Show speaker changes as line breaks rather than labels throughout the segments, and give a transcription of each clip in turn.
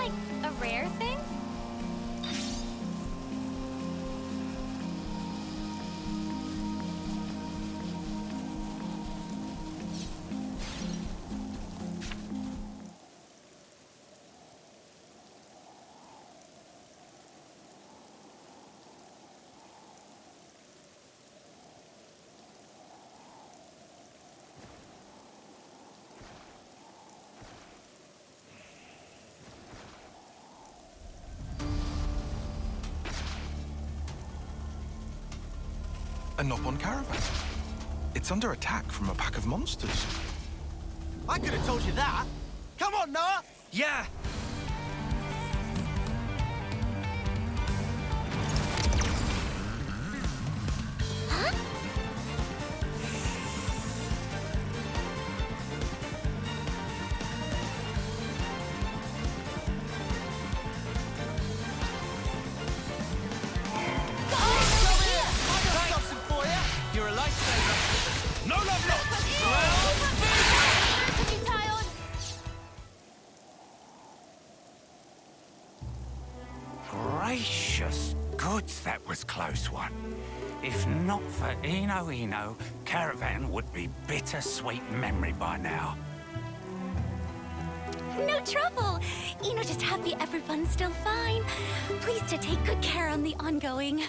like a rare thing?
A Nopon caravan. It's under attack from a pack of monsters.
I could have told you that. Come on, Noah!
Yeah!
You're a lifesaver.
No love lost!
Gracious goods, that was close one. If not for Ino, Caravan would be bittersweet memory by now.
No trouble. Ino just happy everyone's still fine. Please to take good care on the ongoing.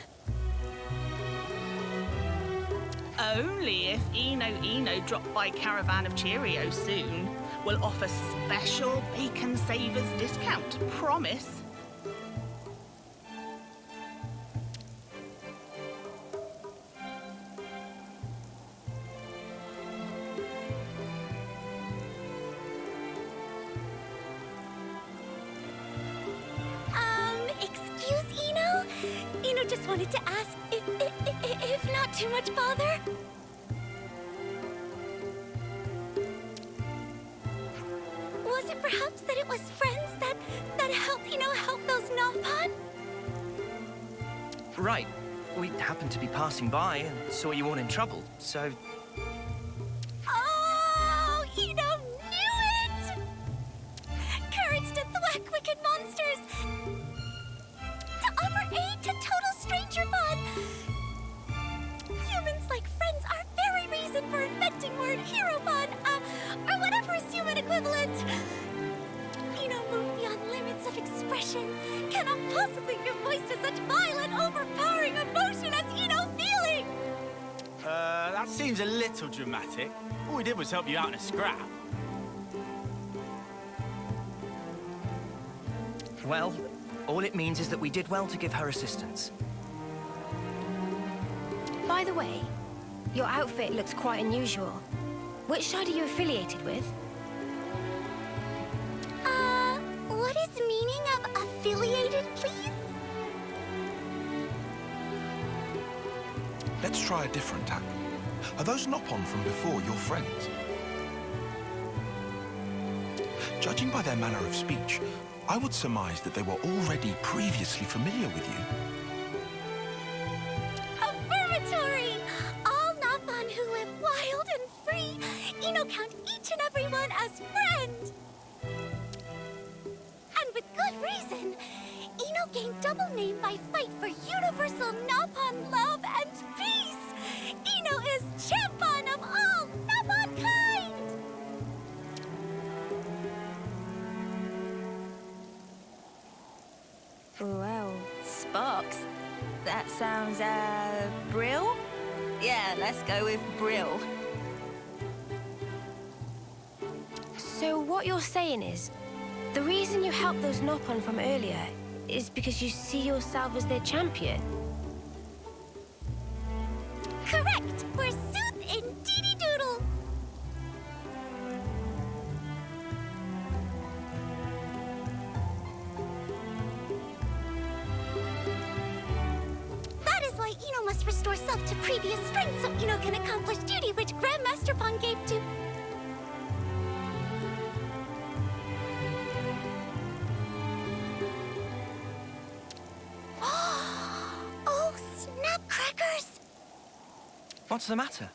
Only if Ino drop by Caravan of Cheerios soon. We'll offer special Bacon Savers discount. Promise.
Excuse Ino? Ino just wanted to ask if not too much bother. Was it perhaps that it was friends that helped Ino help those Nopon?
Right. We happened to be passing by and saw you all in trouble, so...
Oh, Ino knew it! Courage to thwack wicked monsters! To offer aid to total stranger-pon! Humans like friends are very reason for inventing word hero-pon, or whatever is human equivalent. Ino moved beyond limits of expression, cannot possibly give voice to such violent, overpowering emotion as Ino feeling!
That seems a little dramatic. All we did was help you out in a scrap.
Well, all it means is that we did well to give her assistance.
By the way, your outfit looks quite unusual. Which side are you affiliated with?
What is the meaning of affiliated, please?
Let's try a different tack. Are those Nopon from before your friends? Judging by their manner of speech, I would surmise that they were already previously familiar with you.
Affirmatory! All Nopon who live wild and free, Ino count each and every one as friend. And with good reason, Ino gained double name by fight for universal Nopon love and peace. Ino is champion of all Nopon kind.
Well, Sparks. That sounds, Brill? Yeah, let's go with Brill.
So what you're saying is, the reason you helped those Nopon from earlier is because you see yourself as their champion?
Correct! We're Sooth in Deedy Doodle! That is why Ino must restore self to previous strength so Ino can accomplish duty which Grandmaster Pon gave to... Oh, snap crackers!
What's the matter?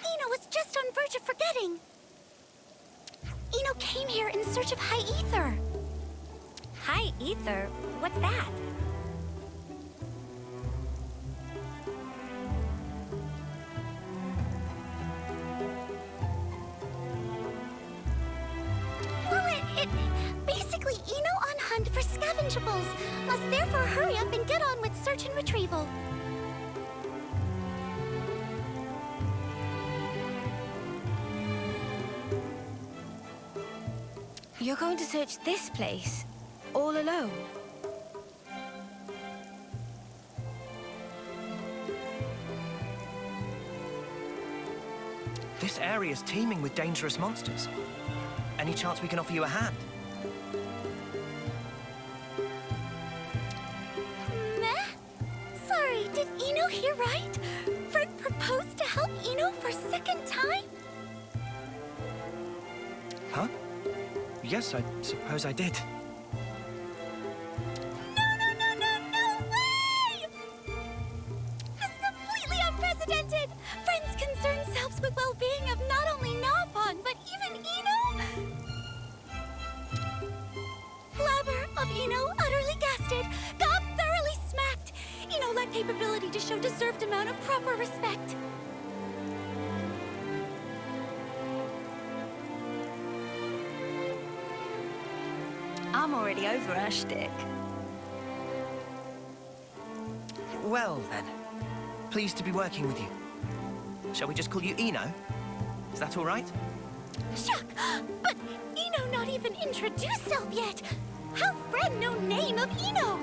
Ino was just on verge of forgetting. Ino came here in search of high ether. Hi, Ether. What's that? Well, basically Ino on hunt for scavengeables. Must therefore hurry up and get on with search and retrieval.
You're going to search this place, all alone?
This area's teeming with dangerous monsters. Any chance we can offer you a hand?
Meh? Sorry, did Ino hear right? Friend proposed to help Ino for second time?
Huh? Yes, I suppose I did.
No way! This is completely unprecedented! Friends concern themselves with well-being of not only Napon, but even Ino? Blabber of Ino utterly gasted, Gob thoroughly smacked. Ino lacked capability to show deserved amount of proper respect.
I'm already over her shtick.
Well, then. Pleased to be working with you. Shall we just call you Ino? Is that all right?
Shuck! But Ino not even introduced self yet! How friend no name of Ino?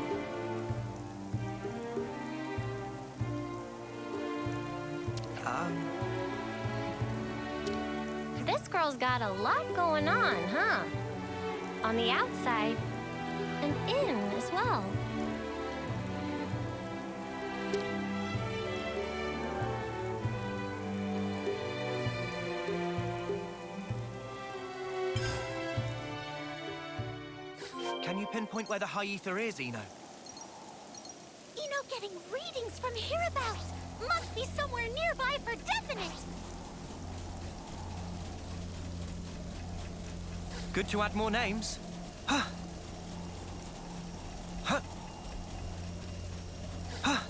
This girl's got a lot going on, huh? On the outside, and in as well.
Can you pinpoint where the high ether is, Ino?
Ino getting readings from hereabouts. Must be somewhere nearby for definite.
Good to add more names. Huh. Huh. Huh.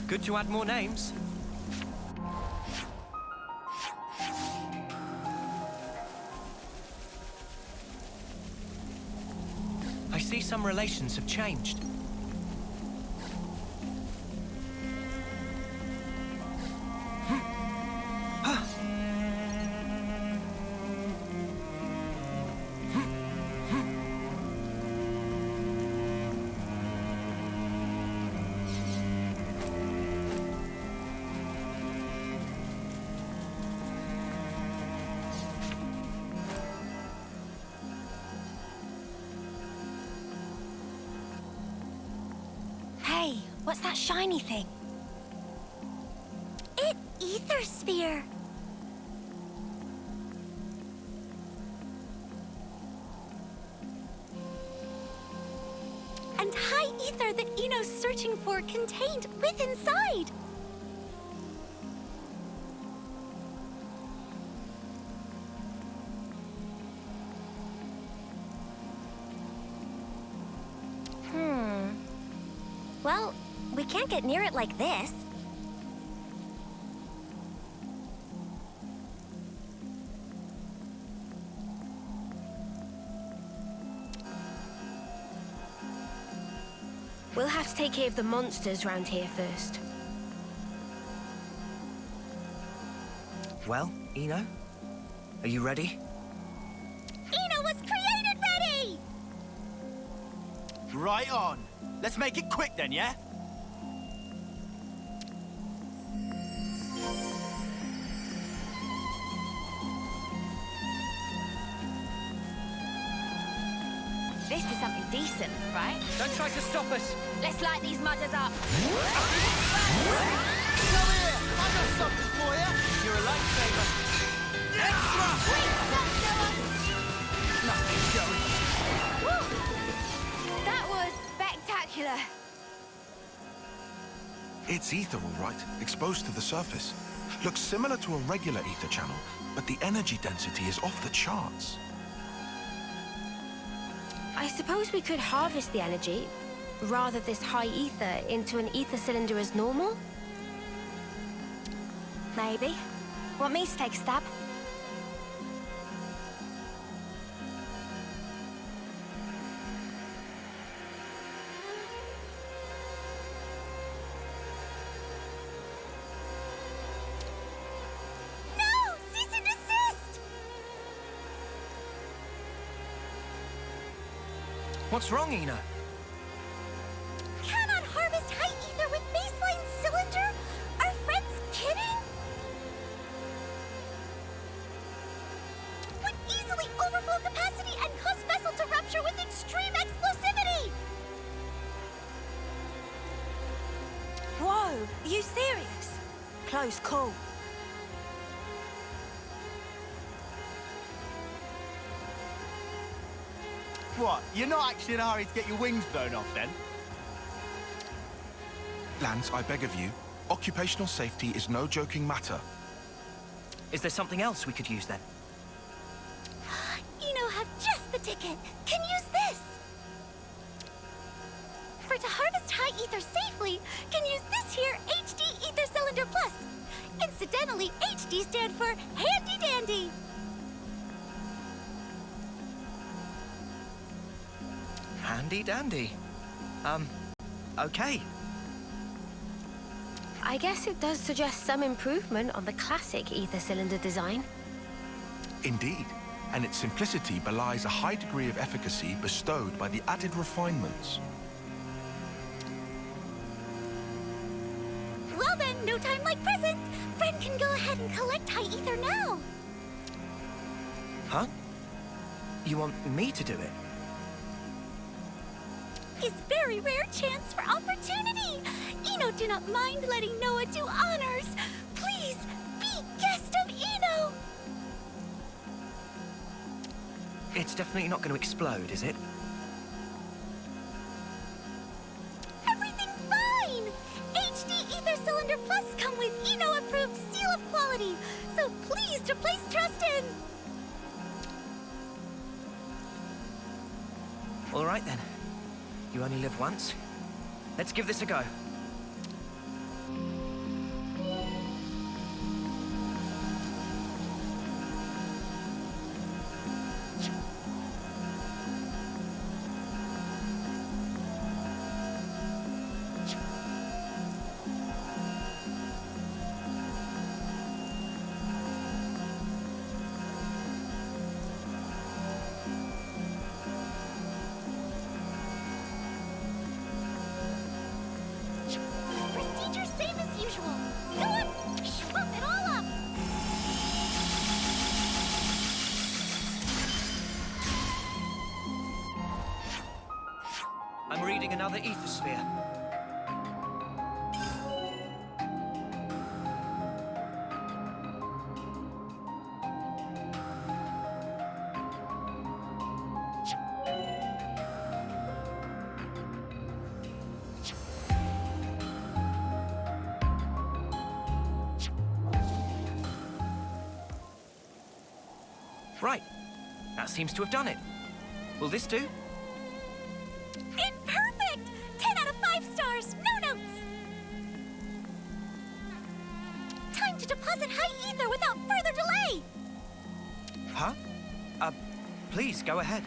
Good to add more names. I see some relations have changed.
Hey, what's that shiny thing?
Ether sphere. And high ether that Ino's searching for contained within inside. Well, we can't get near it like this.
We'll have to take care of the monsters round here first.
Well, Ino, are you ready?
Ino was created ready!
Right on. Let's make it quick then, yeah?
This is something decent, right?
Don't try to stop us!
Let's light these mudders up.
Come here! I got something for you! You're a lifesaver. Extra! Nothing's going.
That was spectacular.
It's ether, all right, exposed to the surface. Looks similar to a regular ether channel, but the energy density is off the charts.
I suppose we could harvest the energy, rather this high ether, into an ether cylinder as normal?
Maybe. Want me to take a stab?
No! Cease and desist!
What's wrong, Ino?
Cannot harvest high ether with baseline cylinder? Are friends kidding? Would easily overflow capacity and cause vessel to rupture with extreme explosivity!
Whoa, are you serious? Close call.
What? You're not actually in a hurry to get your wings blown off, then?
Lance, I beg of you, occupational safety is no joking matter.
Is there something else we could use then?
Ino have just the ticket. Can use this. For to harvest high ether safely, can use this here HD Ether Cylinder Plus. Incidentally, HD stand for Handy Dandy.
Handy dandy. Okay.
I guess it does suggest some improvement on the classic ether cylinder design.
Indeed, and its simplicity belies a high degree of efficacy bestowed by the added refinements.
Well then, no time like present. Friend can go ahead and collect high ether now.
Huh? You want me to do it?
His very rare chance for opportunity. Ino do not mind letting Noah do honors. Please, be guest of Ino.
It's definitely not going to explode, is it?
Everything fine. HD Ether Cylinder Plus come with Ino approved seal of quality. So please to place trust in.
All right then. You only live once. Let's give this a go.
Procedure same as usual. Go on, shmup it all up.
I'm reading another ether sphere. Right. That seems to have done it. Will this do?
Perfect! 10 out of 5 stars, no notes. Time to deposit high ether without further delay.
Huh? Please, go ahead.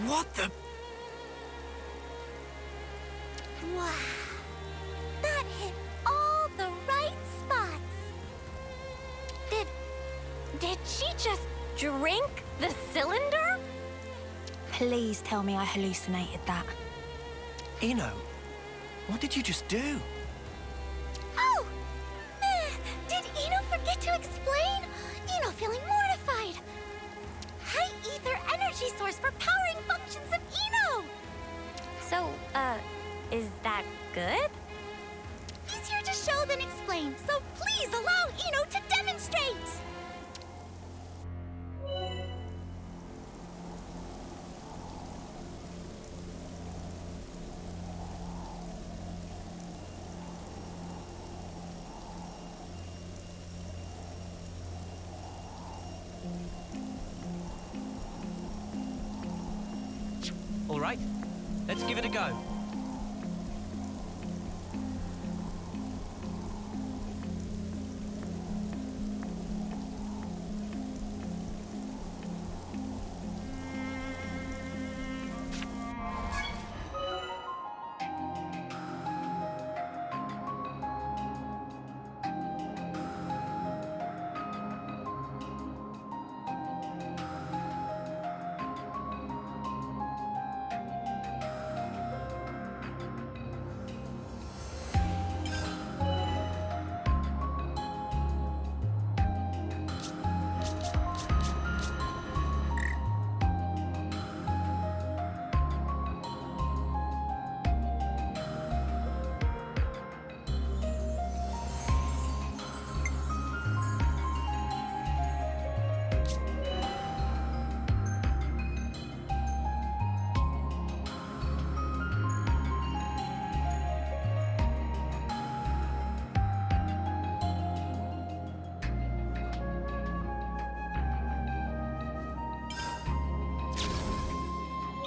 What the?
Wow. That hit all the right spots. Did she just drink the cylinder?
Please tell me I hallucinated that.
Ino, what did you just do?
Oh! Did Ino forget to explain? Ino feeling mortified. High ether energy source for powering functions of Ino.
So, is that good?
Easier to show than explain, so please allow Ino to demonstrate.
All right, let's give it a go.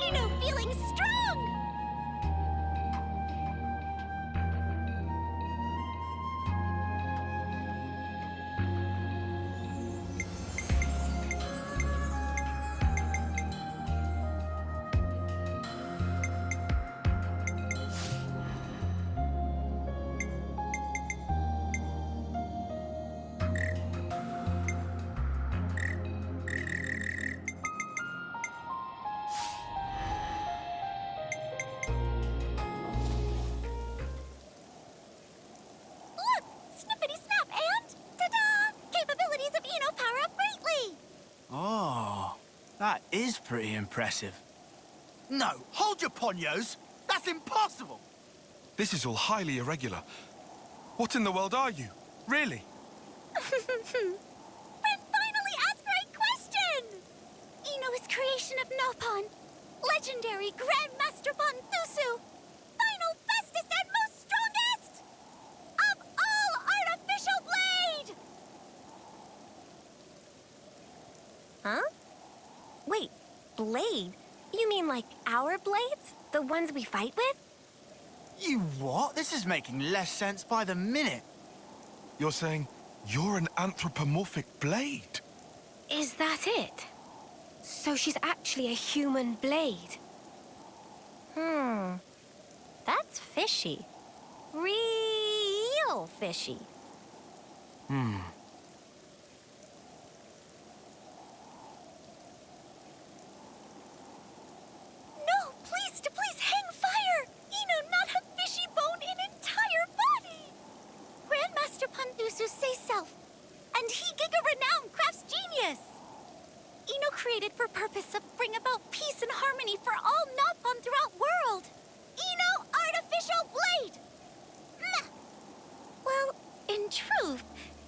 Ino feeling strong! Look! Snippity snap and ta-da! Capabilities of Ino power up greatly!
Oh, that is pretty impressive. No, hold your ponios! That's impossible!
This is all highly irregular. What in the world are you? Really?
We're finally asked the right question! Ino is creation of Nopon, legendary Grandmaster Thusu, final bestest and most strongest of all artificial blade!
Huh? Wait, blade? You mean like our blades? The ones we fight with?
You what? This is making less sense by the minute.
You're saying you're an anthropomorphic blade?
Is that it? So she's actually a human blade? That's fishy. Real fishy.
No, please hang fire! Ino not have fishy bone in entire body! Grandmaster Thusu say self, and he giga renowned crafts genius! Ino created for purpose of bring about peace and harmony for all Nopon throughout world! Ino artificial blade! Meh. Well, in truth,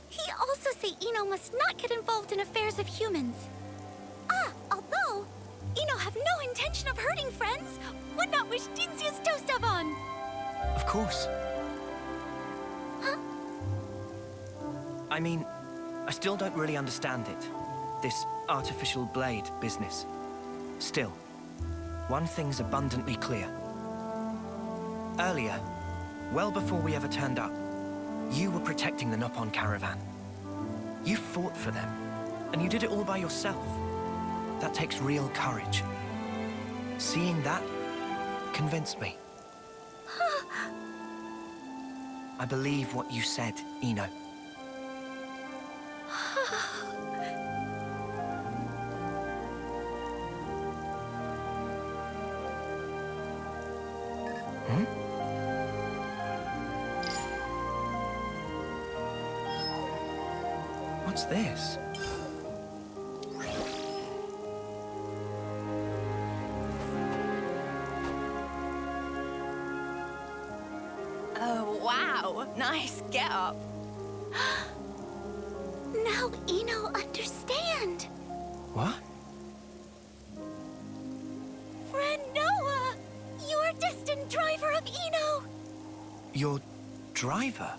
he also say Ino must not get involved in affairs of humans. Although Ino have no intention of hurting friends, would not wish Dinsia's toast of on.
Of course.
Huh?
I mean, I still don't really understand it. This artificial blade business. Still, one thing's abundantly clear. Earlier, well before we ever turned up, you were protecting the Nopon caravan. You fought for them, and you did it all by yourself. That takes real courage. Seeing that convinced me. I believe what you said, Ino. What's this?
Oh, wow. Nice get up.
Now Ino understand.
What?
Friend Noah, your destined driver of Ino.
Your driver?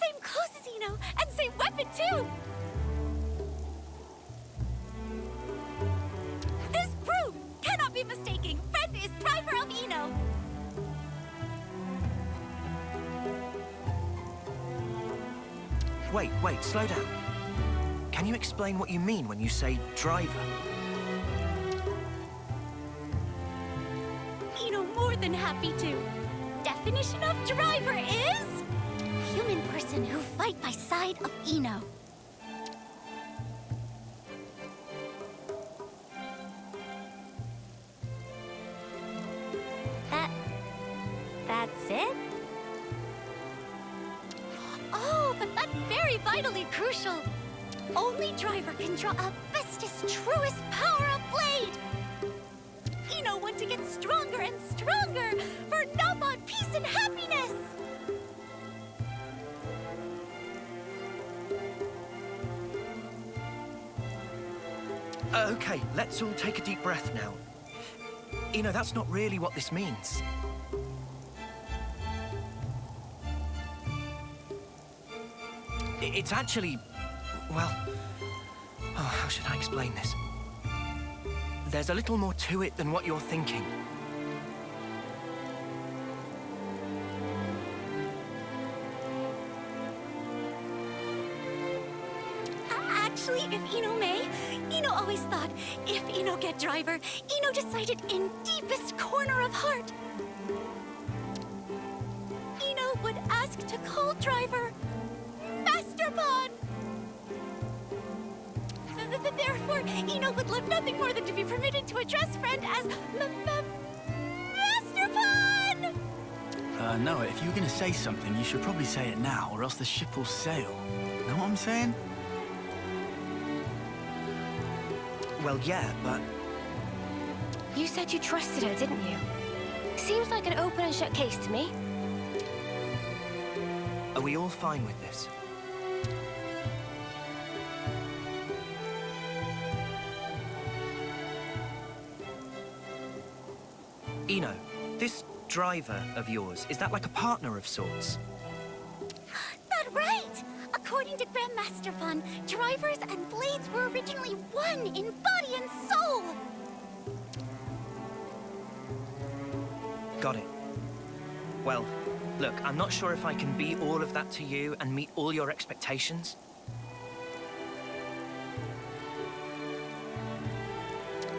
Same clothes as Ino, and same weapon too.
Wait, slow down. Can you explain what you mean when you say driver?
Ino more than happy to. Definition of driver is... human person who fight by side of Ino. That's it? Oh, but that's very vitally crucial. Only driver can draw out bestest, truest power of blade. Ino want to get stronger and stronger for Nopon peace and happiness.
Okay, let's all take a deep breath now. Ino, that's not really what this means. It's actually... well... oh, how should I explain this? There's a little more to it than what you're thinking.
Actually, if Ino may, Ino always thought if Ino get driver, Ino decided in deepest corner of heart. Ino would ask to call driver Masterpon. Therefore, Ino would love nothing more than to be permitted to address friend as Masterpon!
No, if you were gonna say something, you should probably say it now, or else the ship will sail. Know what I'm saying?
Well, yeah, but...
You said you trusted her, didn't you? Seems like an open and shut case to me.
are we all fine with this? Ino, this driver of yours, is that like a partner of sorts?
That right! According to Grandmaster Fun, drivers and blades were originally one in body and soul!
Got it. Well, look, I'm not sure if I can be all of that to you and meet all your expectations.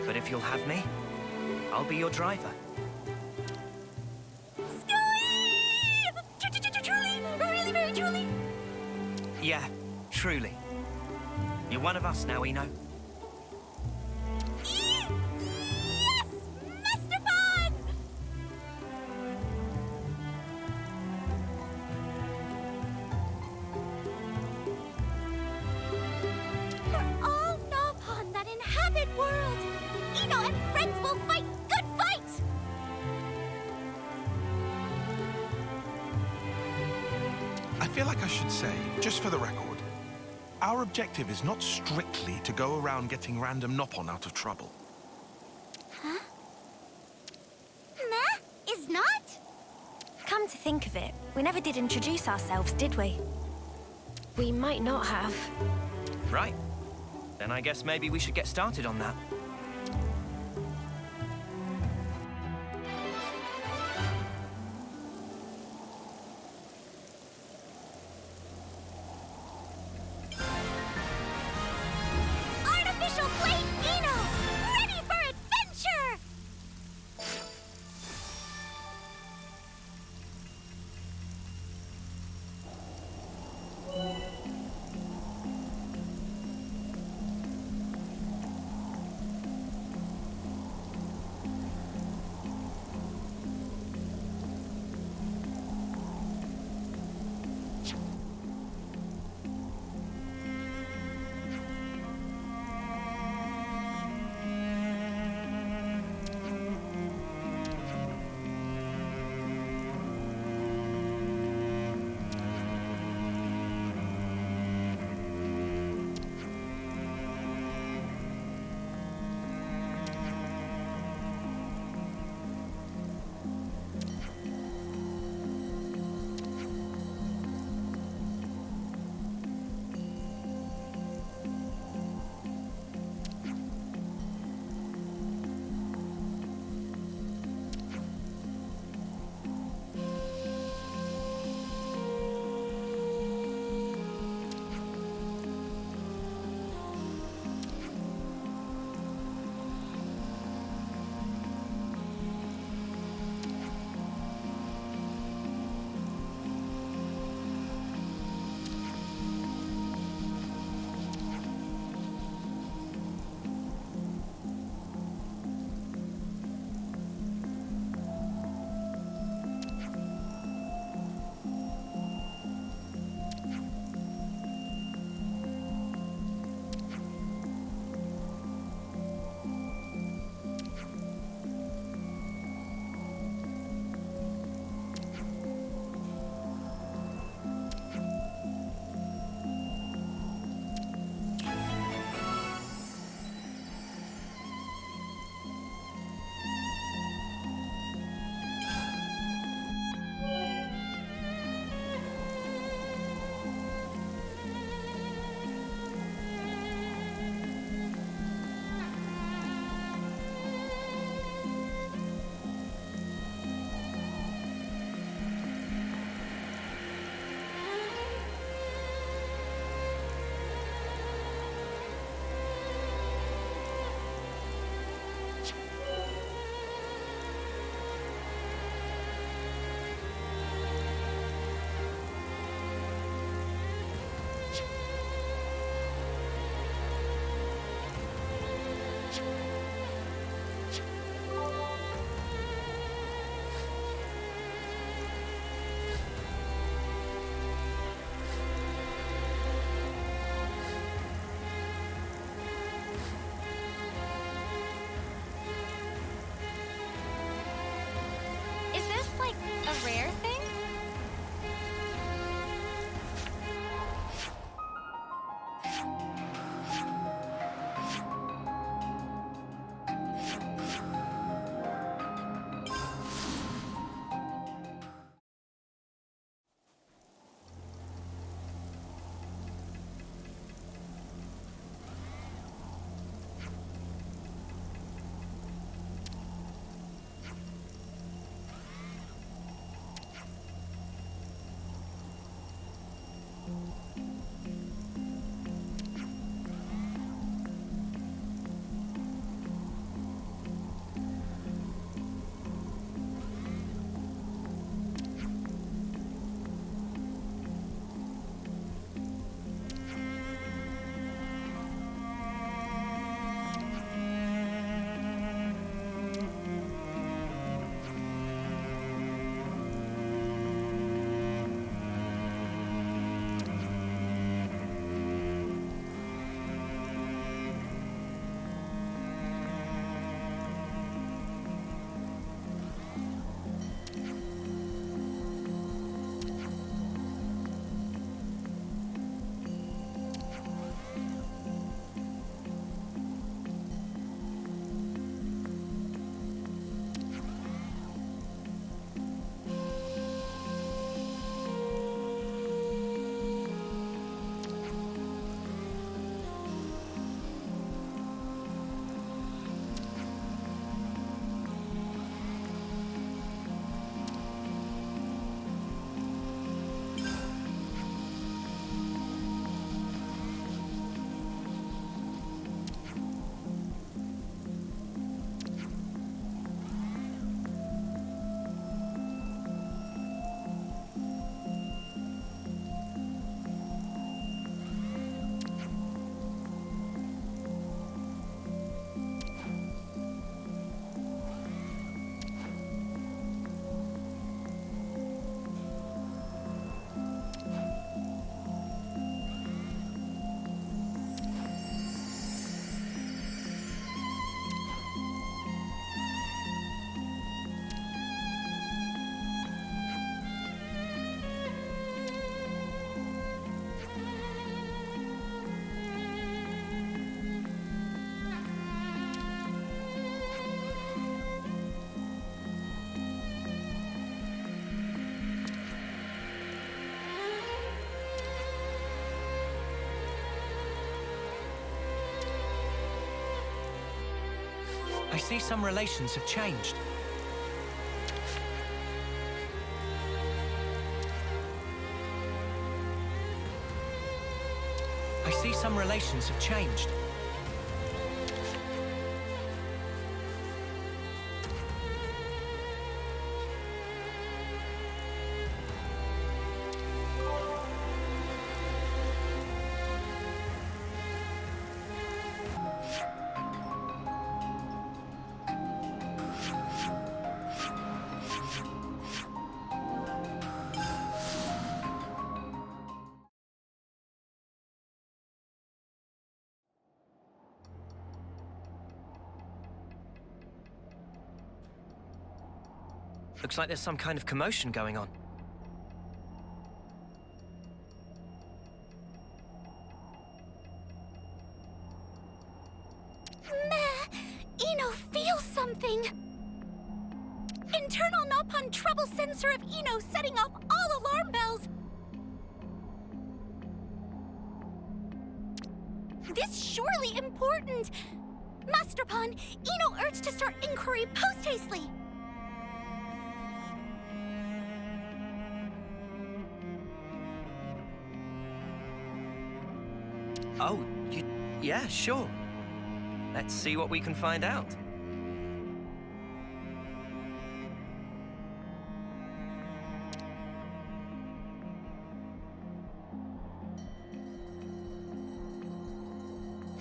But if you'll have me, I'll be your driver.
Truly? Really, very truly?
Yeah, truly. You're one of us now, Ino.
Yes! Master Fun! For all Nopon that inhabit world, Ino and friends will fight good fight!
I feel like I should say, just for the record, our objective is not strictly to go around getting random Nopon out of trouble.
Huh? Nah, is not?
Come to think of it, we never did introduce ourselves, did we? We might not have.
Right. Then I guess maybe we should get started on that.
Artificial plate Ino! Ready for adventure!
I see some relations have changed. I see some relations have changed. Looks like there's some kind of commotion going on.
Meh, Ino feels something. Internal Nopon trouble sensor of Ino setting off all alarm bells. This surely important. Master Pawn, Ino urged to start inquiry post-hastely.
Oh, yeah, sure. Let's see what we can find out.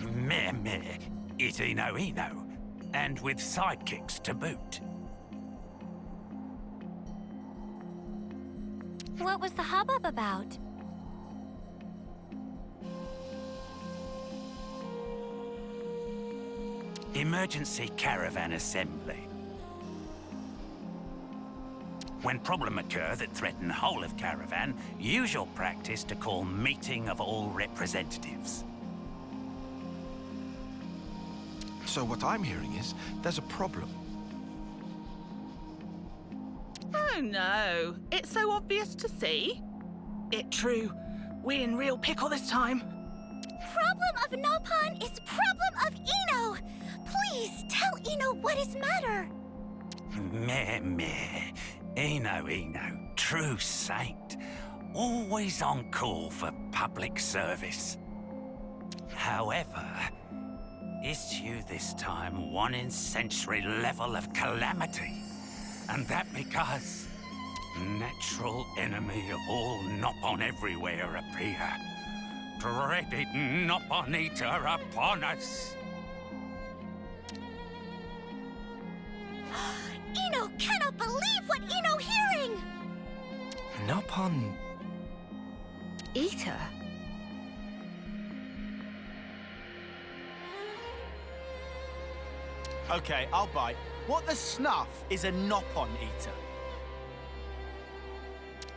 Meh, it's Ino, and with sidekicks to boot.
What was the hubbub about?
Emergency caravan assembly. When problem occur that threaten whole of caravan, usual practice to call meeting of all representatives.
So what I'm hearing is, there's a problem.
Oh no, it's so obvious to see. It true, we in real pickle this time.
Problem of Nopon is problem of Ino. Please tell Ino what is matter.
Meh. Ino, true saint. Always on call for public service. However, issue this time one in century level of calamity. And that because natural enemy of all Nopon everywhere appear. Dreaded Nopon Eater upon us.
Ino cannot believe what Ino hearing!
Nopon... Eater?
Okay, I'll bite. What the snuff is a Nopon Eater?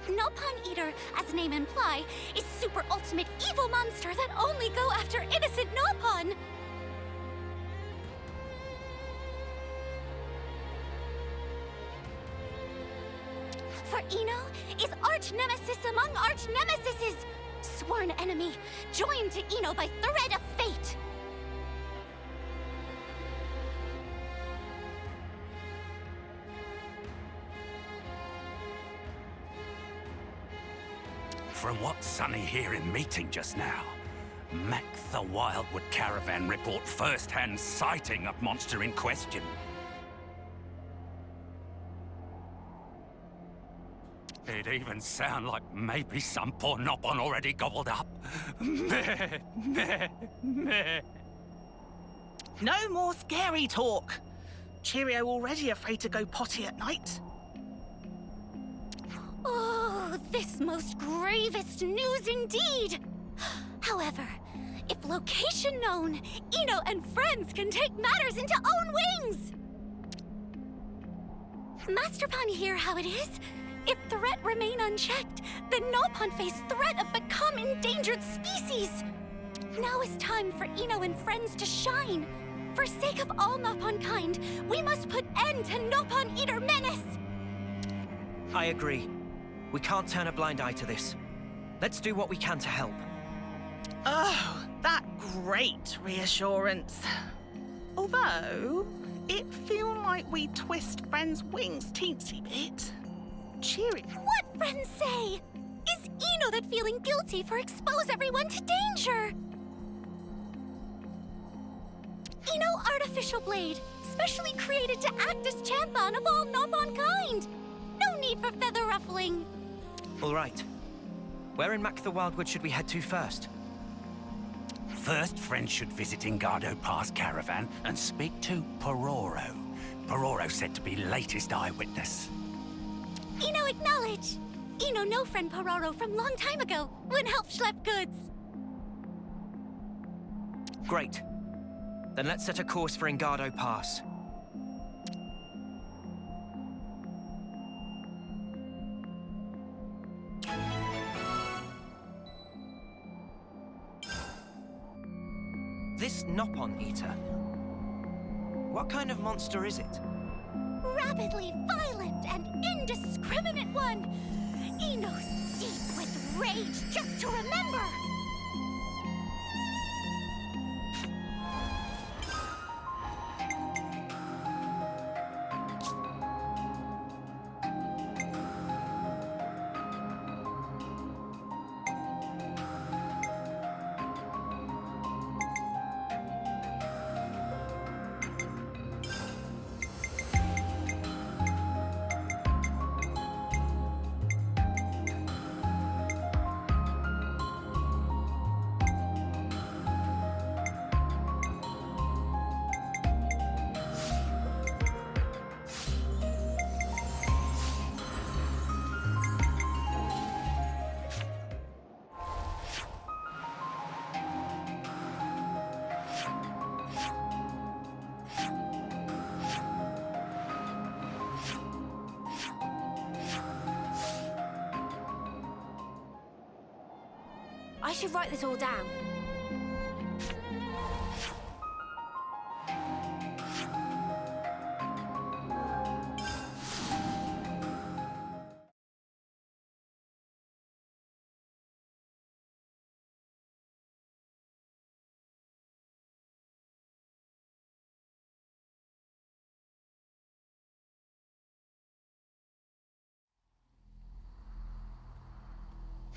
Nopon Eater, as the name imply, is super ultimate evil monster that only go after innocent Nopon. For Ino is arch nemesis among arch nemesises, sworn enemy, joined to Ino by thread of fate.
From what Sonny here in meeting just now, Mac the Wildwood Caravan report first-hand sighting of monster in question. It even sound like maybe some poor Nopon already gobbled up. Meh.
No more scary talk. Cheerio already afraid to go potty at night.
Oh, this most gravest news indeed! However, if location known, Ino and friends can take matters into own wings! Master Pawn hear how it is. If threat remain unchecked, then Nopon face threat of become endangered species. Now is time for Ino and friends to shine. For sake of all Nopon kind, we must put end to Nopon Eater menace!
I agree. We can't turn a blind eye to this. Let's do what we can to help.
Oh, that great reassurance. Although, it feel like we twist friends' wings teensy bit? Cheerio.
What friends say? Is Ino that feeling guilty for expose everyone to danger? Ino artificial blade, specially created to act as champion of all Nopon kind. No need for feather ruffling.
All right. Where in Mac the Wildwood should we head to first?
First, friends should visit Ingado Pass Caravan and speak to Pororo. Pororo said to be latest eyewitness.
Ino acknowledge. Ino know friend Pororo from long time ago, when help schlep goods.
Great. Then let's set a course for Ingado Pass. This Nopon Eater. What kind of monster is it?
Rapidly violent and indiscriminate one. Ino seethed with rage just to remember.
I should write this all down.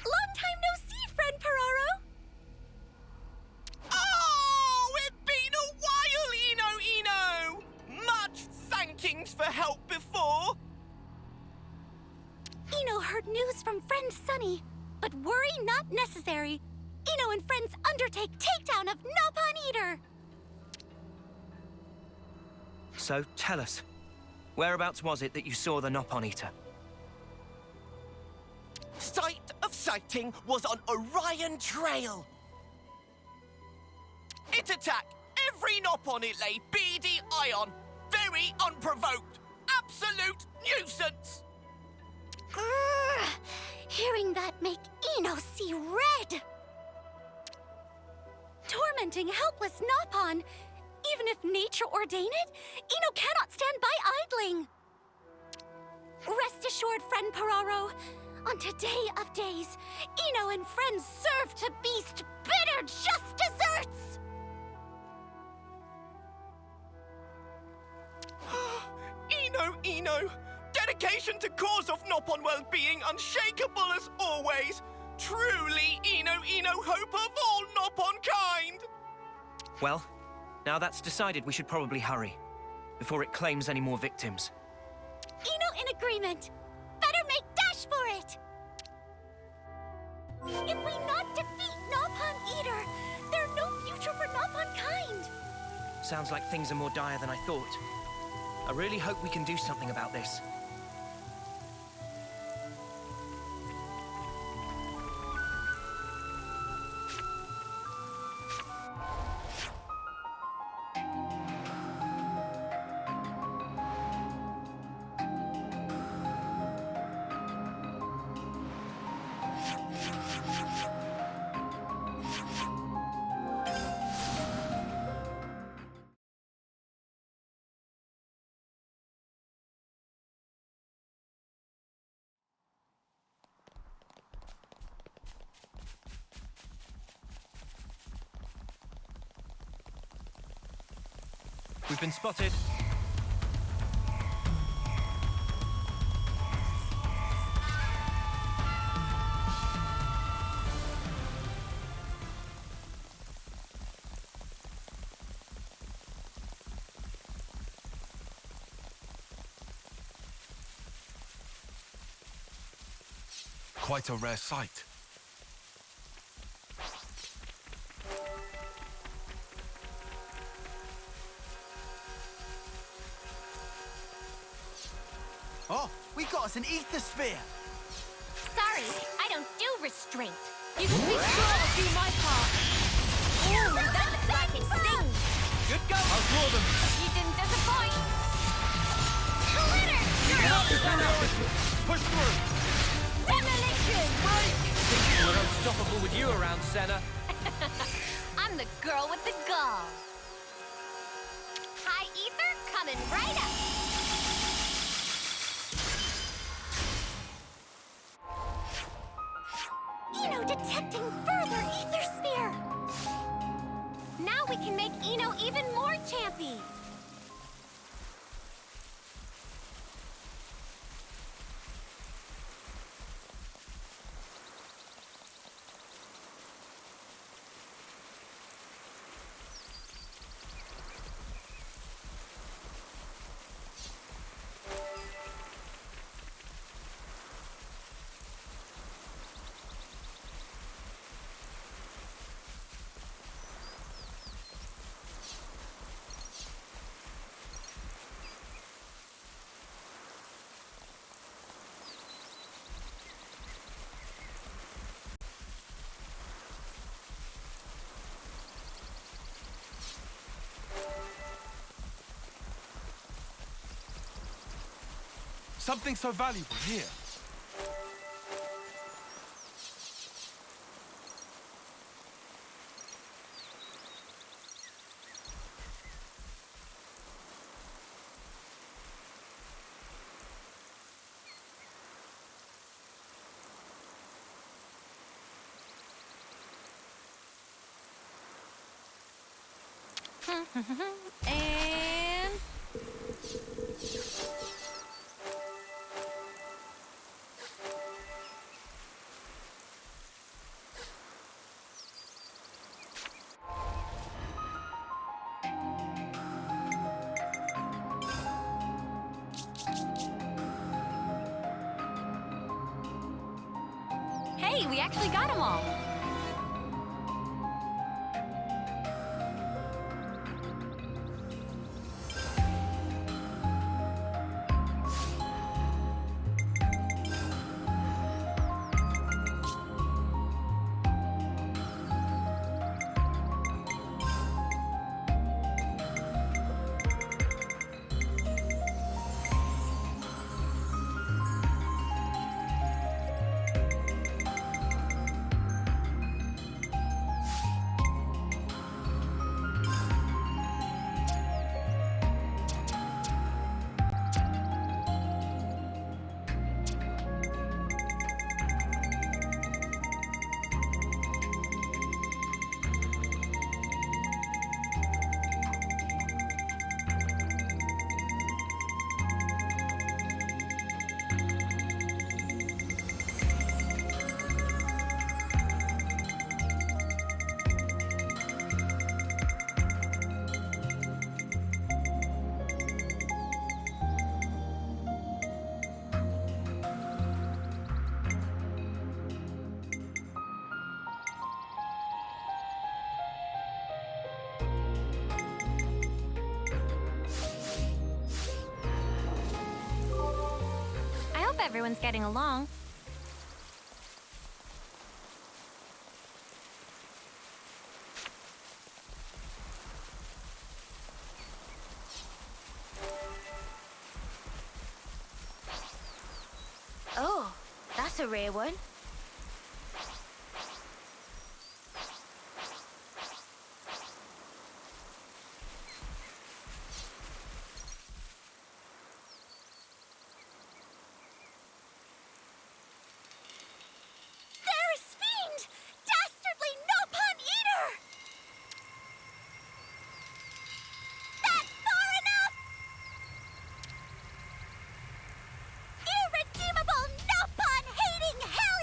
Long time no see, friend Pororo.
Oh, it's been a while, Ino! Much thankings for help before.
Ino heard news from friend Sunny, but worry not necessary. Ino and friends undertake takedown of Nopon Eater.
So, tell us. Whereabouts was it that you saw the Nopon Eater?
Site of sighting was on Orion Trail. It attacked every Nopon it lay beady eye on. Very unprovoked. Absolute nuisance.
Grrr. Hearing that make Ino see red. Tormenting helpless Nopon. Even if nature ordain it, Ino cannot stand by idling. Rest assured, friend Pororo, on today of days, Ino and friends serve to beast bitter just desserts!
Ino! Dedication to cause of Nopon well-being unshakable as always. Truly, Ino, hope of all Nopon kind!
Well, now that's decided, we should probably hurry, before it claims any more victims.
Ino in agreement. Better make dash for it! If we not defeat Nopon Eater, there's no future for Nopon kind.
Sounds like things are more dire than I thought. I really hope we can do something about this. We've been spotted.
quite a rare sight.
Oh, we got us an ether sphere!
Sorry, I don't do restraint.
You can be sure I'll do my part.
Ooh, that looks like it stings.
Good go! I'll draw them!
You didn't disappoint. Glitter!
Push through!
Demolition!
We're unstoppable with you around, Senna.
I'm the girl with the gall. High ether coming right up. Ino detecting further ether sphere. Now we can make Ino even more champy.
Something so valuable here.
And...
Hey, we actually got them all. Everyone's getting along.
Oh, that's a rare one.
Irredeemable, no-pun-hating, hell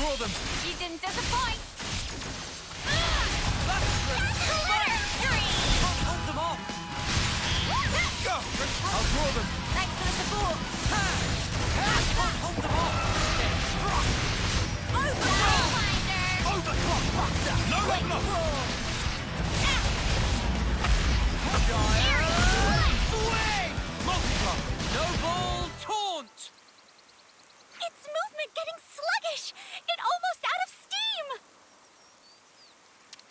draw them.
You didn't disappoint.
Can't hold them off.
Go!
I'll draw them.
Thanks for the support.
Can't hold them off.
Overclock Buster! No block!
Multi-block. No ball taunt.
Its movement getting sluggish. It almost out of steam.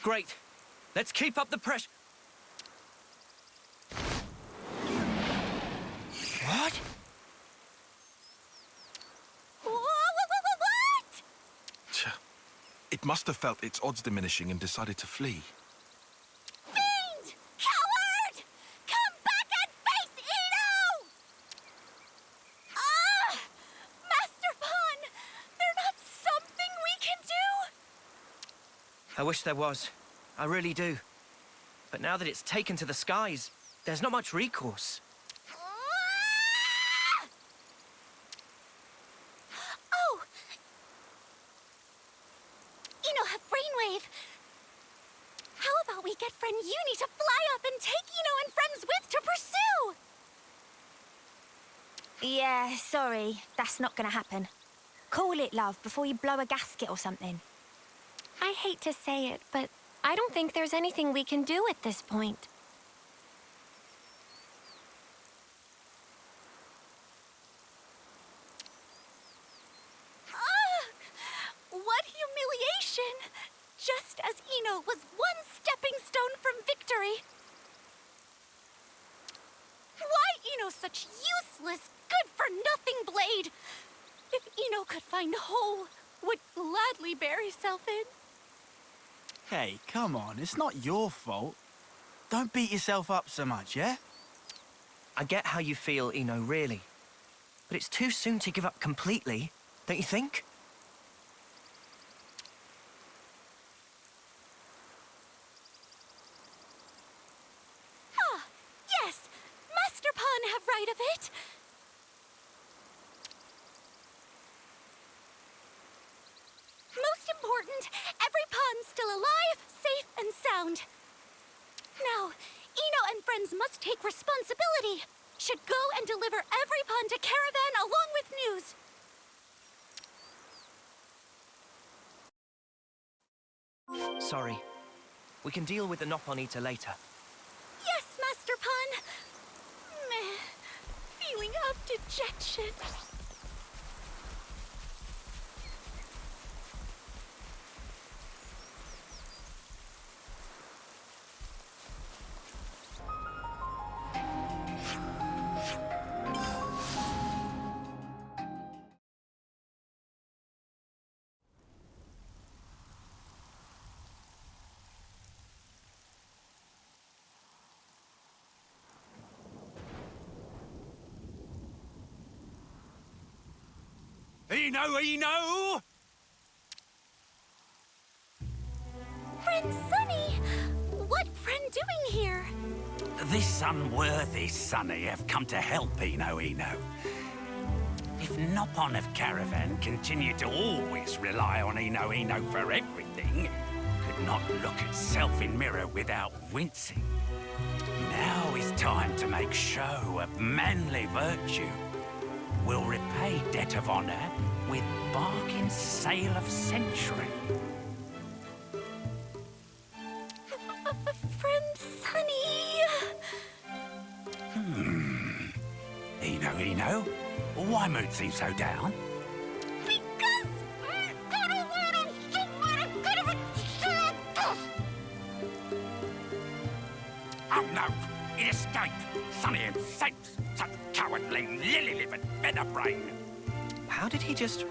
Great. Let's keep up the pressure. What?
What?
Tch. It must have felt its odds diminishing and decided to flee.
Fiend! Coward! Come back and face Ino! Master Pawn! There's not something we can do?
I wish there was. I really do. But now that it's taken to the skies, there's not much recourse.
Oh! Ino have brainwave. How about we get friend Uni to fly up and take Ino and friends with to pursue?
Yeah, sorry. That's not gonna happen. Call it, love, before you blow a gasket or something.
I hate to say it, but I don't think there's anything we can do at this point.
What humiliation! Just as Ino was one stepping stone from victory. Why Ino such useless, good-for-nothing blade? If Ino could find whole, would gladly bury self in.
Hey, come on. It's not your fault. Don't beat yourself up so much, yeah?
I get how you feel, Ino, really. But it's too soon to give up completely, don't you think?
Yes, Master Pawn have right of it. Most important, every pawn's still alive, safe and sound. Now, Ino and friends must take responsibility. Should go and deliver every pawn to Caravan along with news.
Sorry. We can deal with the Nopon Eater later.
Yes, Master Pawn. Meh. Feeling of dejection.
Ino!
Friend Sunny! What friend doing here?
This unworthy Sonny have come to help Ino. If Nopon of Caravan continue to always rely on Ino for everything, could not look at self in mirror without wincing. Now is time to make show of manly virtue. We'll repay debt of honor with bargain sale of century.
Friend Sunny.
Ino, why mood seems so down?
Because I don't want a bit of a
Oh no! It escaped! Sonny himself! Such cowardly, lily-livered featherbrain!
How did he just...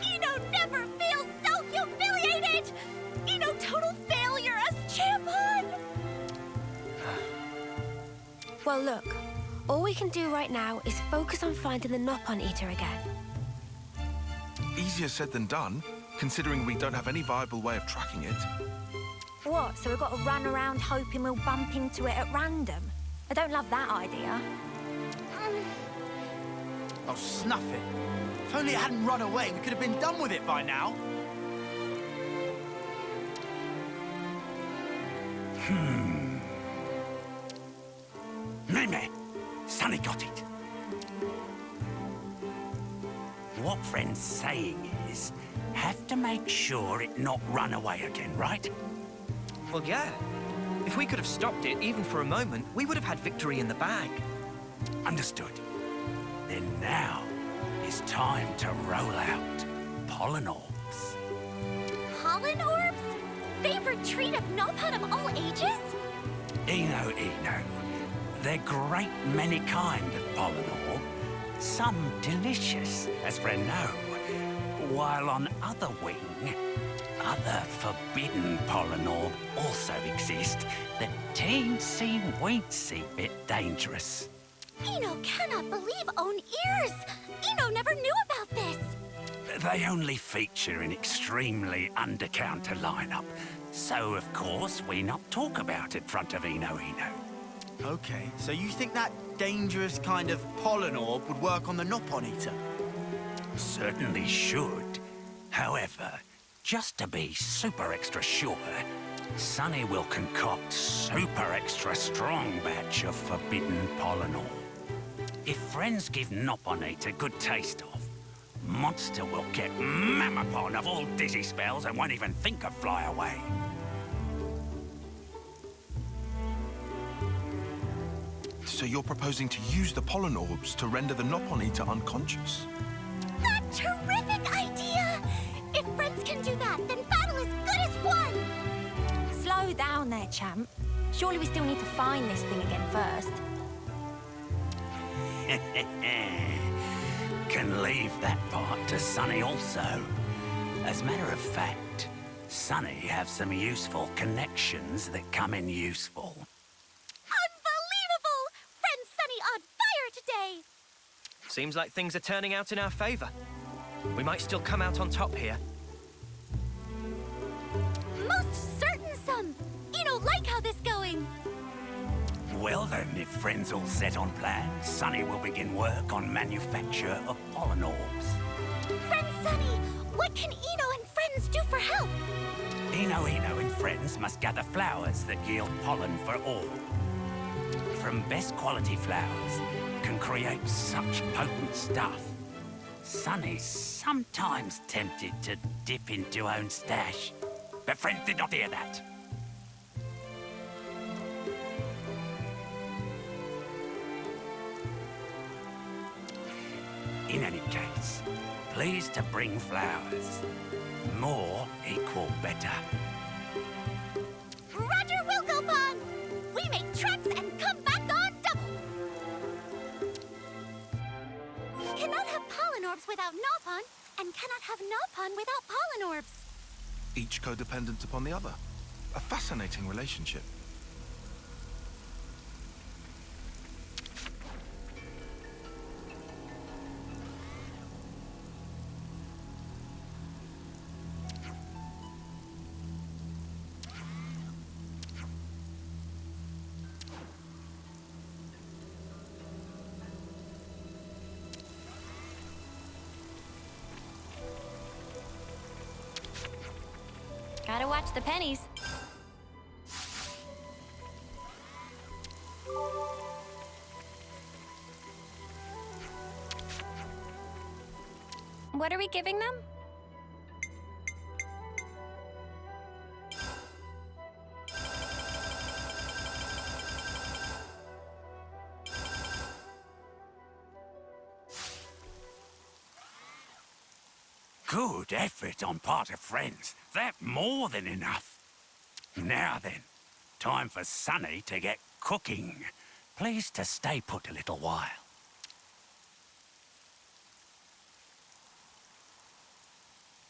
Ino never feels so humiliated! Ino total failure as champion!
Well, look. All we can do right now is focus on finding the Nopon Eater again.
Easier said than done, considering we don't have any viable way of tracking it.
What, so we've got to run around hoping we'll bump into it at random? I don't love that idea.
Oh, snuff it. If only it hadn't run away, we could have been done with it by now.
Meme, Sonny got it. What friend's saying is, have to make sure it not run away again, right?
Well, yeah. If we could have stopped it, even for a moment, we would have had victory in the bag.
Understood. Then now is time to roll out pollen orbs.
Pollen orbs? Favorite treat of Nopon of all ages?
Ino. They're great many kind of pollen orb. Some delicious, as friend know. While on other wing, other forbidden pollen orb also exist that teensy-weensy bit dangerous.
Ino cannot believe own ears! Ino never knew about this!
They only feature in extremely under-counter lineup, so of course we not talk about it front of Ino.
Okay, so you think that dangerous kind of pollen orb would work on the Nopon Eater?
Certainly should. However, just to be super extra sure, Sonny will concoct super extra strong batch of forbidden pollen orb. If friends give Nopon Eater a good taste of, monster will get Mamapon of all dizzy spells and won't even think of fly away.
So you're proposing to use the pollen orbs to render the Nopon Eater unconscious?
A terrific idea! If friends can do that, then battle is good as won!
Slow down there, champ. Surely we still need to find this thing again first.
Can leave that part to Sonny also. As a matter of fact, Sonny have some useful connections that come in useful.
Unbelievable! Friend Sunny on fire today!
Seems like things are turning out in our favor. We might still come out on top here.
Most certain some! Ino like how this going!
Well then, if friends all set on plan, Sonny will begin work on manufacture of pollen orbs.
Friend Sunny, what can Ino and friends do for help?
Ino and friends must gather flowers that yield pollen for all. From best quality flowers can create such potent stuff. Sonny's sometimes tempted to dip into own stash, but friends did not hear that. In any case, please to bring flowers. More equal better.
Roger will go on! We make tracks and come back on double! Cannot have pollen orbs without Nopon, and cannot have Nopon without pollen orbs.
Each codependent upon the other. A fascinating relationship.
Gotta watch the pennies. What are we giving them?
Good effort on part of friends. That more than enough. Now then, time for Sonny to get cooking. Please to stay put a little while.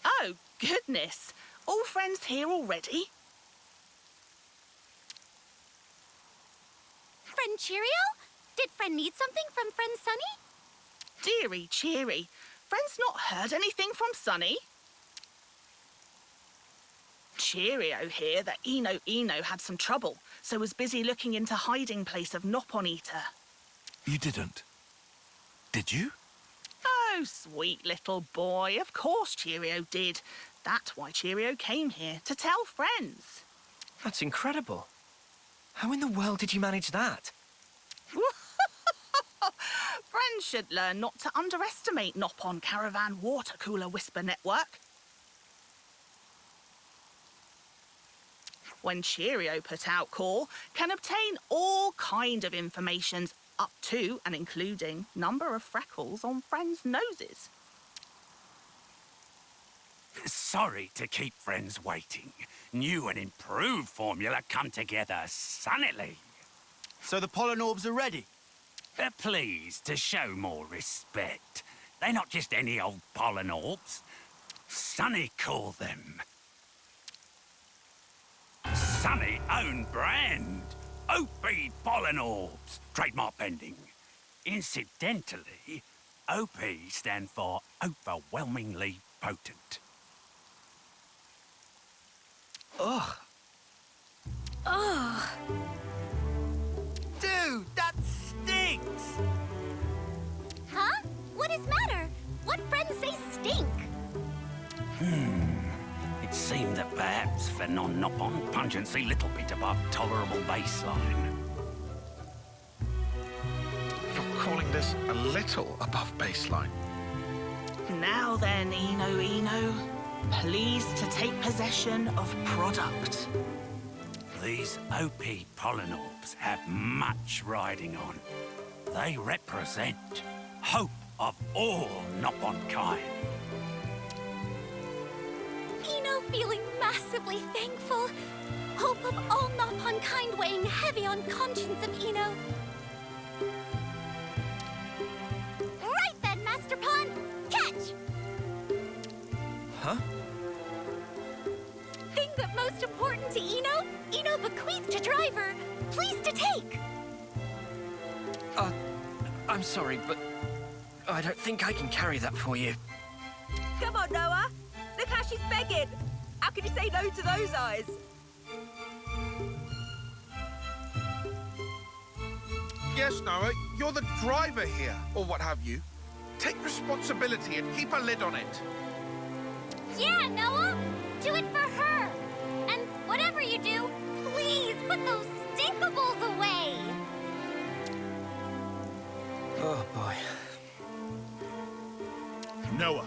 Oh, goodness. All friends here already?
Friend Cheerio? Did friend need something from friend Sunny?
Dearie cheery. Friends not heard anything from Sonny? Cheerio here that Ino had some trouble, so was busy looking into hiding place of Nopon Eater.
You didn't. Did you?
You sweet little boy. Of course Cheerio did. That's why Cheerio came here, to tell friends.
That's incredible. How in the world did you manage that?
Friends should learn not to underestimate Nopon Caravan Water Cooler Whisper Network. When Cheerio put out call, can obtain all kind of informations up to and including number of freckles on friends' noses.
Sorry to keep friends waiting. New and improved formula come together sunnily.
So the pollen orbs are ready?
Please, to show more respect. They're not just any old pollen orbs. Sunny call them. Sunny own brand. OP pollen orbs. Trademark pending. Incidentally, OP stand for overwhelmingly potent.
Ugh.
Ugh.
Dude, that stinks!
Huh? What is matter? What friends say stink?
It seemed that perhaps for non-Nopon pungency little bit above tolerable baseline.
You're calling this a little above baseline?
Now then, Ino, pleased to take possession of product.
These OP pollen orbs have much riding on. They represent hope of all Nopon kind.
Ino feeling massively thankful. Hope of all Nopon kind weighing heavy on conscience of Ino. Right then, Master Pawn! Catch!
Huh?
Thing that most important to Ino, Ino bequeathed to Driver. Please to take!
I'm sorry, but I don't think I can carry that for you.
Come on, Noah. Look how she's begging. How can you say no to those eyes?
Yes, Noah, you're the driver here, or what have you. Take responsibility and keep a lid on it.
Yeah, Noah! Do it for her! And whatever you do, please put those stinkables away!
Oh, boy.
Noah.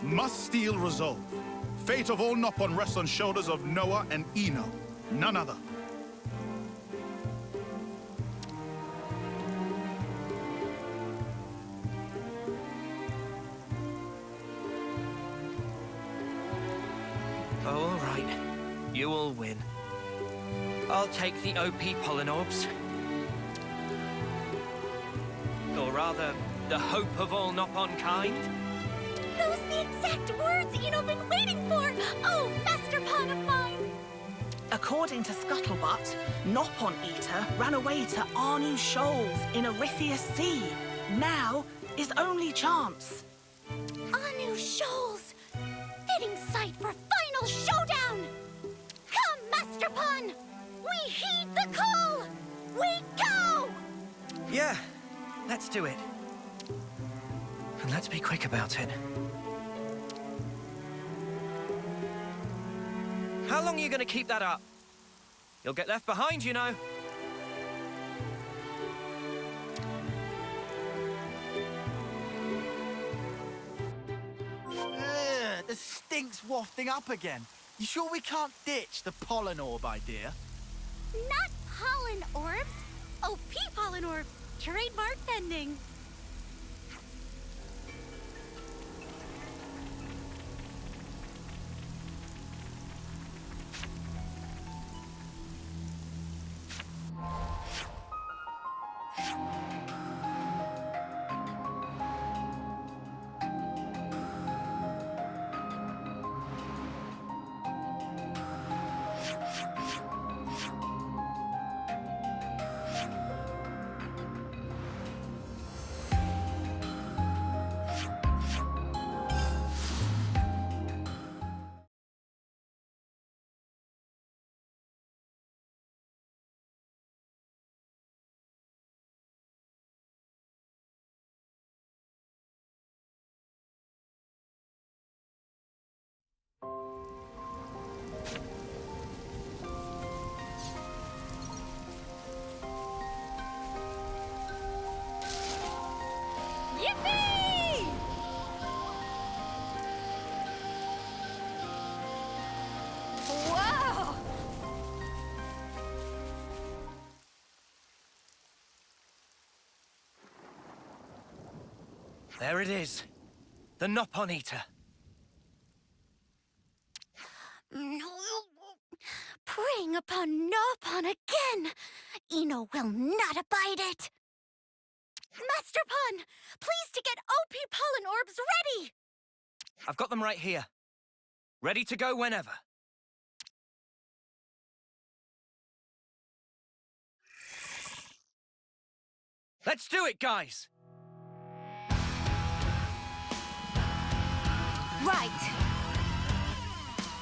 Must steal resolve. Fate of all Nopon rests on shoulders of Noah and Ino. None other.
Oh, all right. You all win. I'll take the OP pollen orbs. Or rather, the hope of all Nopon kind.
Those the exact words Ino been waiting for! Oh, Master Pawn of mine!
According to Scuttlebutt, Nopon Eater ran away to Arnu Shoals in Arithia Sea. Now, his only chance.
Anu Shoals! Fitting site for final showdown! Come, Master Pawn! We heed the call! We go!
Yeah, let's do it. And let's be quick about it. How long are you going to keep that up? You'll get left behind, you know.
The stink's wafting up again. You sure we can't ditch the pollen orb idea?
Not pollen orbs! OP pollen orbs! Trademark pending!
Yippee!
Whoa!
There it is. The Nopon Eater.
Preying upon Nopon again! Ino will not abide it! Master Pon, please to get OP pollen orbs ready!
I've got them right here. Ready to go whenever. Let's do it, guys!
Right.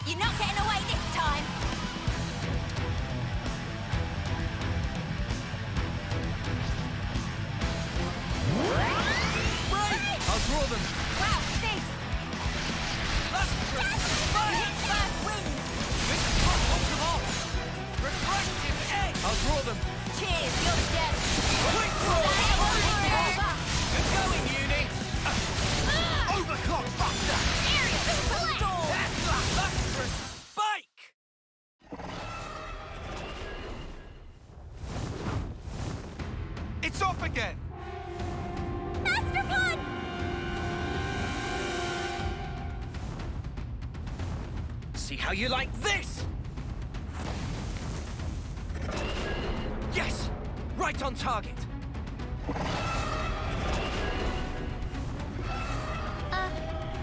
You're not getting away this time.
I'll draw them.
Wow, thanks. First wins.
I'll draw them.
Cheers, you're dead.
Quick draw!
Over.
Good going, Uni! Overclock buster! Tesla! Lustrous spike!
It's off again!
Master Pon!
See how you like this! Yes! Right on target!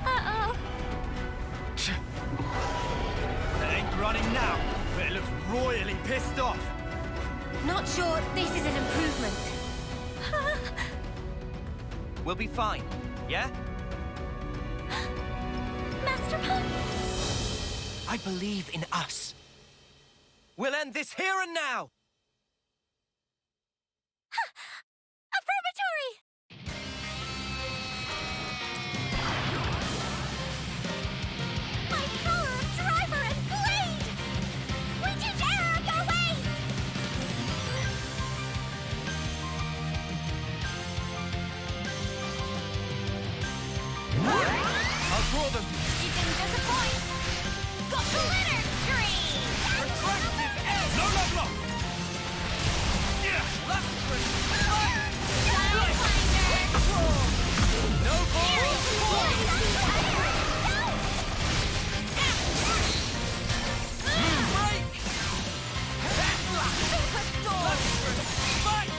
Uh-oh.
It ain't running now, but it looks royally pissed off.
Not sure this is an improvement.
We'll be fine, yeah?
Master Pon!
I believe in us. We'll end this here and now!
Affirmatory! My power of driver and blade! We teach Eric our ways!
I'll draw them.
You didn't disappoint! Got the litter!
Refractive edge! No love lock! Yeah! Lustrous spike! No break! Tesla! Lustrous spike!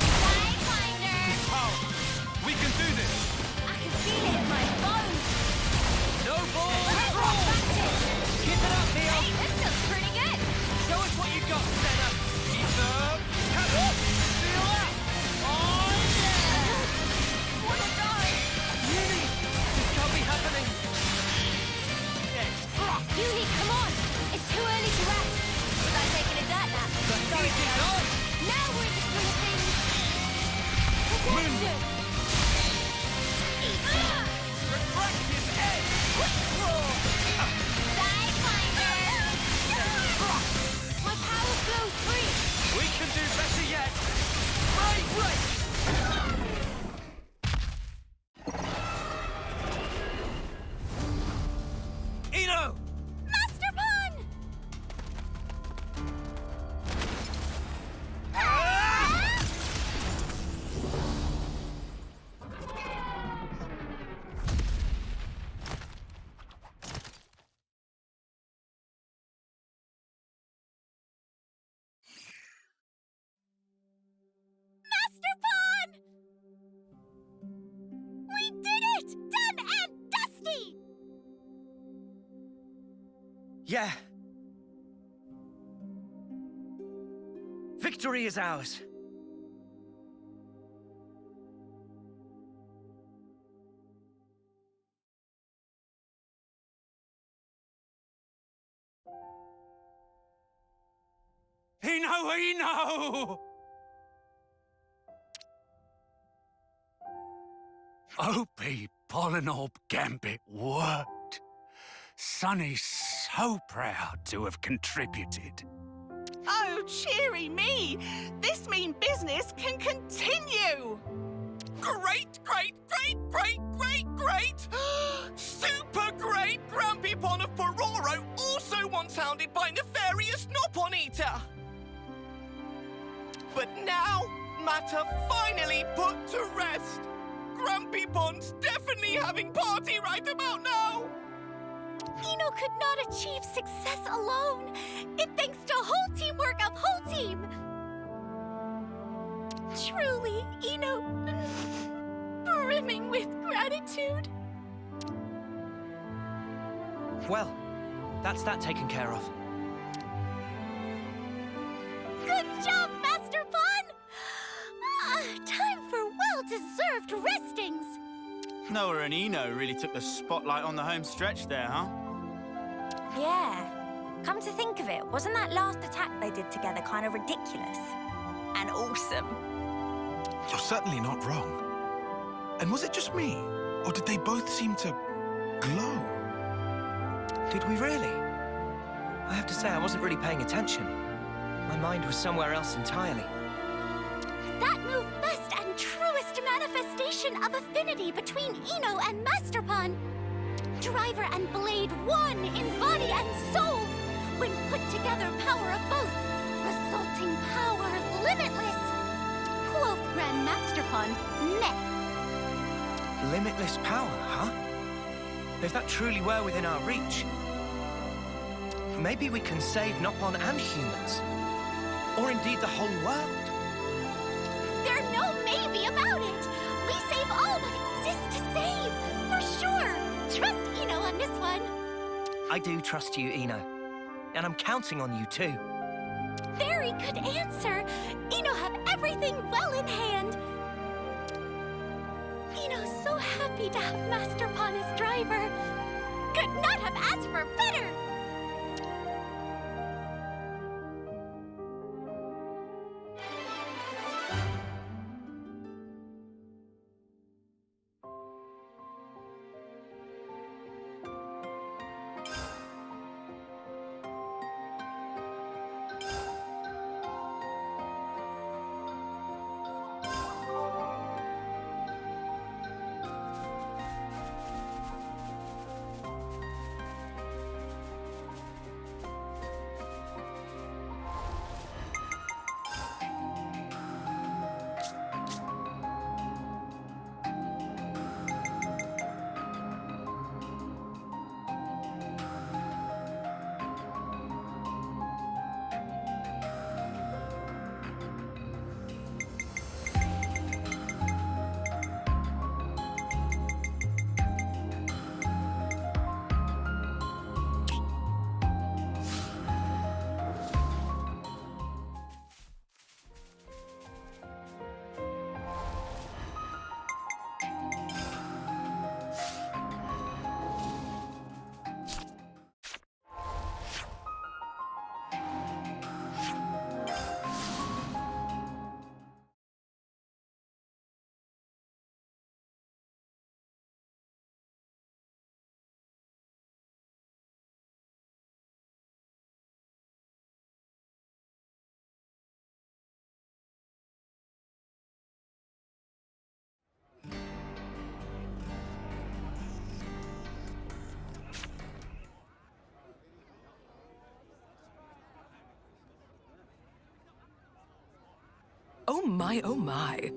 We can do this!
I can feel it in my bones!
No ball! Keep it up, Neo!
Hey, this feels pretty good!
Show us what you got, Senna! Keep them! Feel that! Oh, yeah!
Wanna die?
Uni! This can't be happening!
Uni, come on! It's too early to rest.
Was I taking a dirt nap?
Sorry, Neo!
Now we're in the swing of things. Protection!
Refractive edge!
My power flows free.
We can do better yet! Right! Ino!
Master Pon! Master Pon! We did it! Done and dusty!
Yeah. Victory is ours.
Ino! OP Pollen Orb Gambit worked. Sunny's so proud to have contributed.
Oh, cheery me! This mean business can continue!
Great! matter finally put to rest. Grumpy Pond's definitely having party right about now.
Ino could not achieve success alone. It thanks to whole teamwork of whole team. Truly, Ino, brimming with gratitude.
Well, that's that taken care of.
Good job, Master Pond! Time for well-deserved restings.
Noah and Ino really took the spotlight on the home stretch there, huh?
Yeah. Come to think of it, wasn't that last attack they did together kind of ridiculous? And awesome.
You're certainly not wrong. And was it just me? Or did they both seem to glow?
Did we really? I have to say, I wasn't really paying attention. My mind was somewhere else entirely.
That move best and truest manifestation of affinity between Ino and Master Pond. Driver and blade one in body and soul. When put together, power of both, resulting power limitless. Quoth Grand Master Pond, met.
Limitless power, huh? If that truly were within our reach, maybe we can save Nopon and humans. Or indeed the whole world.
There's no maybe about it. We save all that exists to save, for sure. Trust Ino on this one.
I do trust you, Ino. And I'm counting on you too.
Very good answer. Ino have everything well in hand. Ino's so happy to have Master Pond as driver. Could not have asked for better.
Oh my, oh my.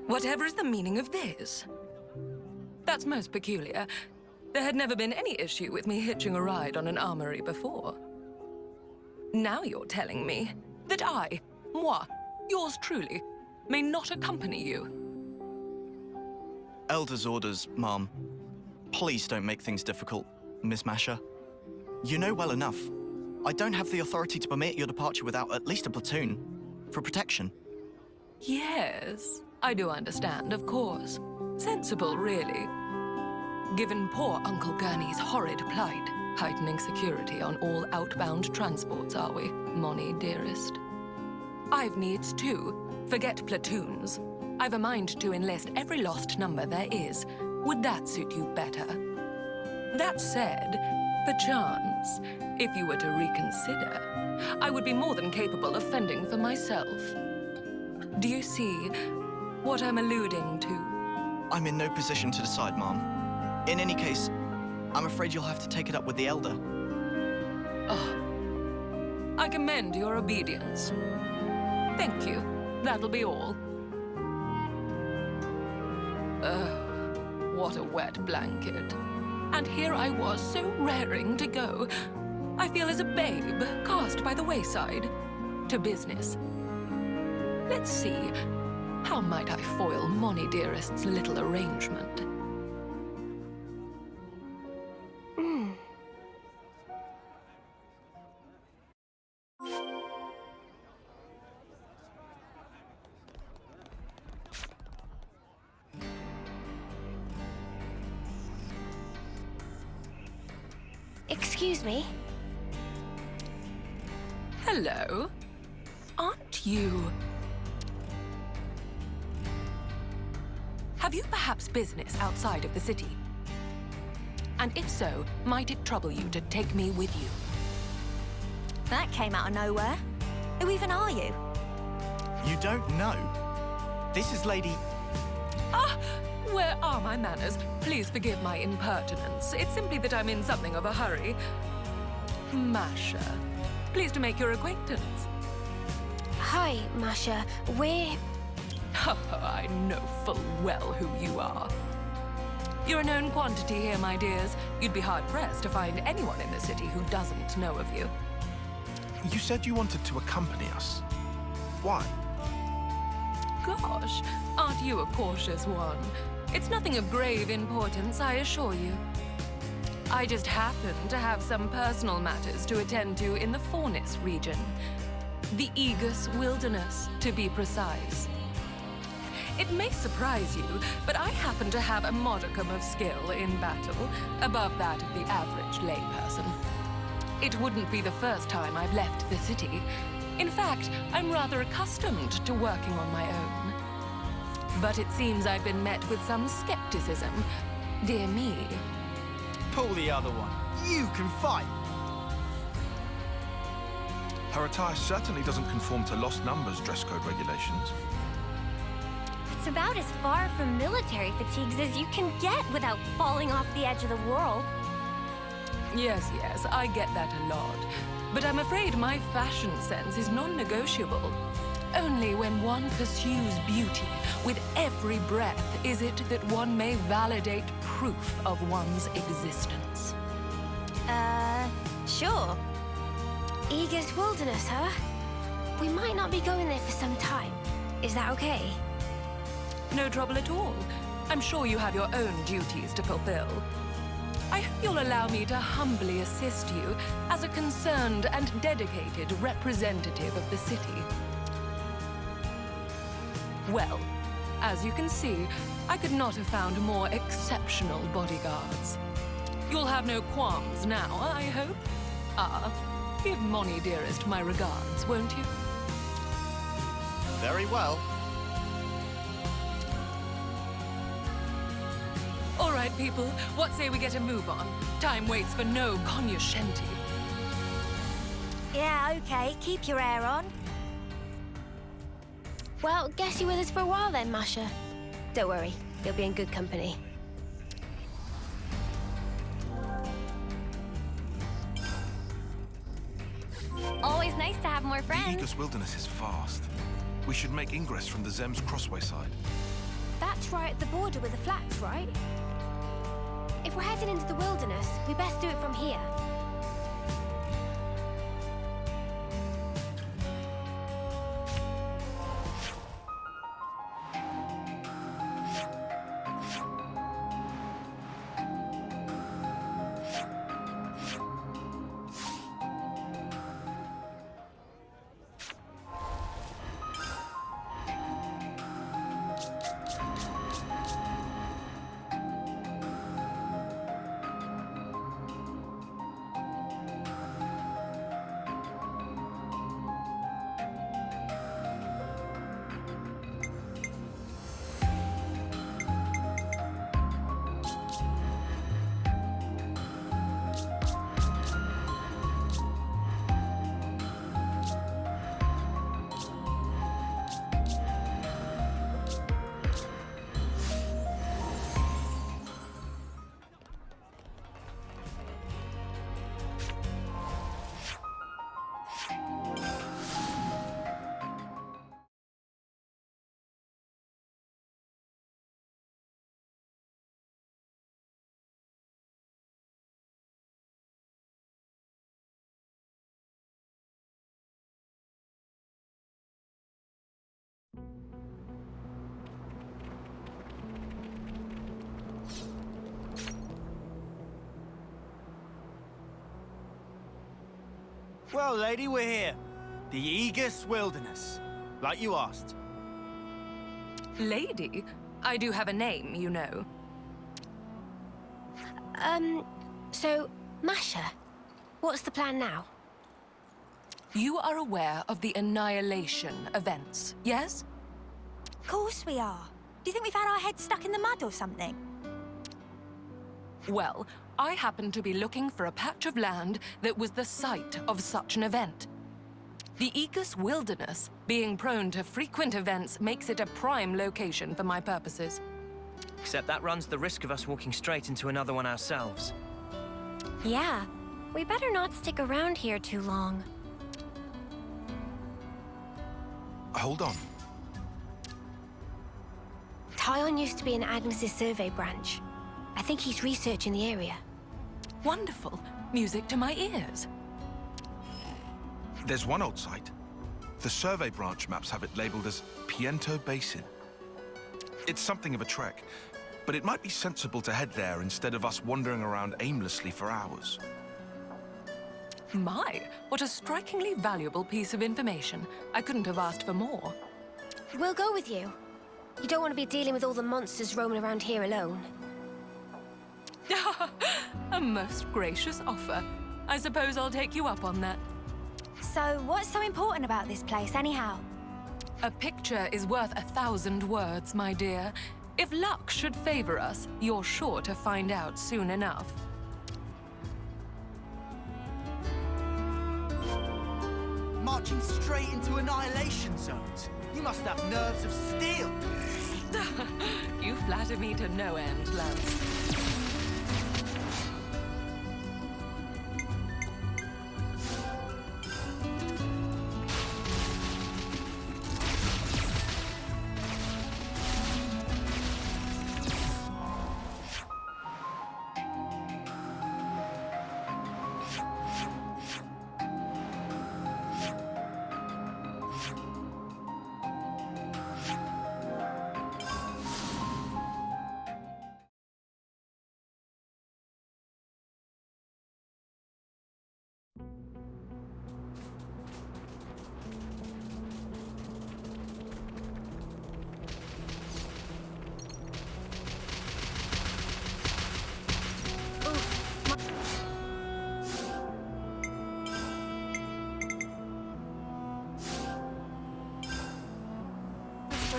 Whatever is the meaning of this? That's most peculiar. There had never been any issue with me hitching a ride on an armory before. Now you're telling me that I, moi, yours truly, may not accompany you.
Elder's orders, Mom. Please don't make things difficult, Miss Masha. You know well enough. I don't have the authority to permit your departure without at least a platoon, for protection.
Yes, I do understand, of course. Sensible, really. Given poor Uncle Gurney's horrid plight, heightening security on all outbound transports, are we, Moni, dearest? I've needs too. Forget platoons. I've a mind to enlist every lost number there is. Would that suit you better? That said, perchance, if you were to reconsider, I would be more than capable of fending for myself. Do you see what I'm alluding to?
I'm in no position to decide, Mom. In any case, I'm afraid you'll have to take it up with the Elder.
Oh, I commend your obedience. Thank you. That'll be all. Oh, what a wet blanket. And here I was, so raring to go. I feel as a babe cast by the wayside. To business. Let's see. How might I foil Moni Dearest's little arrangement?
Excuse me?
Hello? Aren't you... Have you perhaps business outside of the city? And if so, might it trouble you to take me with you?
That came out of nowhere. Who even are you?
You don't know? This is Lady...
Ah! Where are my manners? Please forgive my impertinence. It's simply that I'm in something of a hurry. Masha. Pleased to make your acquaintance.
Hi, Masha. We're...
I know full well who you are. You're a known quantity here, my dears. You'd be hard-pressed to find anyone in the city who doesn't know of you.
You said you wanted to accompany us. Why?
Gosh, aren't you a cautious one? It's nothing of grave importance, I assure you. I just happen to have some personal matters to attend to in the Fornis region. The Aegis Wilderness, to be precise. It may surprise you, but I happen to have a modicum of skill in battle, above that of the average layperson. It wouldn't be the first time I've left the city. In fact, I'm rather accustomed to working on my own. But it seems I've been met with some skepticism. Dear me.
Pull the other one. You can fight!
Her attire certainly doesn't conform to Lost Numbers dress code regulations.
It's about as far from military fatigues as you can get without falling off the edge of the world.
Yes, I get that a lot. But I'm afraid my fashion sense is non-negotiable. Only when one pursues beauty with every breath is it that one may validate proof of one's existence.
Sure.
Aegis Wilderness, huh? We might not be going there for some time. Is that okay?
No trouble at all. I'm sure you have your own duties to fulfill. I hope you'll allow me to humbly assist you as a concerned and dedicated representative of the city. Well, as you can see, I could not have found more exceptional bodyguards. You'll have no qualms now, I hope? Give Moni Dearest my regards, won't you?
Very well.
All right, people, what say we get a move on? Time waits for no cognoscenti.
Yeah, okay. Keep your hair on.
Well, guess you're with us for a while then, Masha. Don't worry, you'll be in good company.
Always nice to have more
The
friends.
Aegis Wilderness is vast. We should make ingress from the Zem's Crossway side.
That's right at the border with the flats, right? If we're heading into the wilderness, we best do it from here.
Well, lady, we're here. The Aegis Wilderness, like you asked.
Lady? I do have a name, you know.
So, Masha, what's the plan now?
You are aware of the Annihilation events, yes?
Of course we are. Do you think we've had our heads stuck in the mud or something?
Well, I happen to be looking for a patch of land that was the site of such an event. The Aegis Wilderness, being prone to frequent events, makes it a prime location for my purposes.
Except that runs the risk of us walking straight into another one ourselves.
Yeah, we better not stick around here too long.
Hold on.
Tyon used to be in Agnes's survey branch. I think he's researching the area.
Wonderful. Music to my ears.
There's one old site. The survey branch maps have it labeled as Piento Basin. It's something of a trek, but it might be sensible to head there instead of us wandering around aimlessly for hours.
My, what a strikingly valuable piece of information. I couldn't have asked for more.
We'll go with you. You don't want to be dealing with all the monsters roaming around here alone.
A most gracious offer. I suppose I'll take you up on that.
So, what's so important about this place, anyhow?
A picture is worth 1,000 words, my dear. If luck should favor us, you're sure to find out soon enough.
Marching straight into annihilation zones. You must have nerves of steel.
You flatter me to no end, Lance.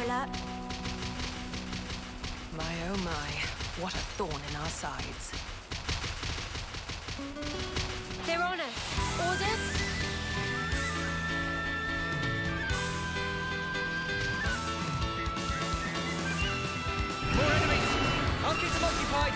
Alert.
My oh my, what a thorn in our sides.
They're on us. Orders?
More enemies! I'll keep them occupied!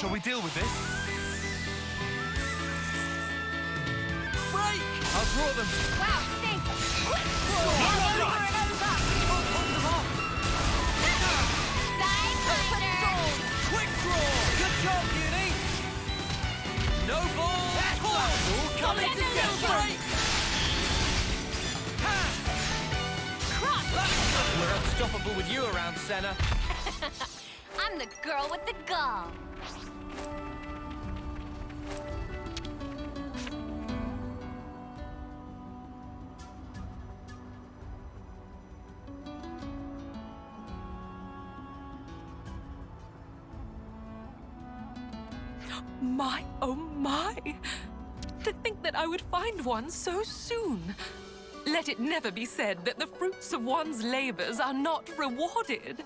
Shall we deal with this?
Break! I'll draw them!
Wow, thanks! Quick draw!
Over
and over!
Hold them off!
Side splitter!
Quick draw!
Good job, Uni! No ball!
That's all coming
Get the
together!
little
Cross! We're unstoppable with you around, Senna.
I'm the girl with the gall.
My, oh my! To think that I would find one so soon. Let it never be said that the fruits of one's labors are not rewarded.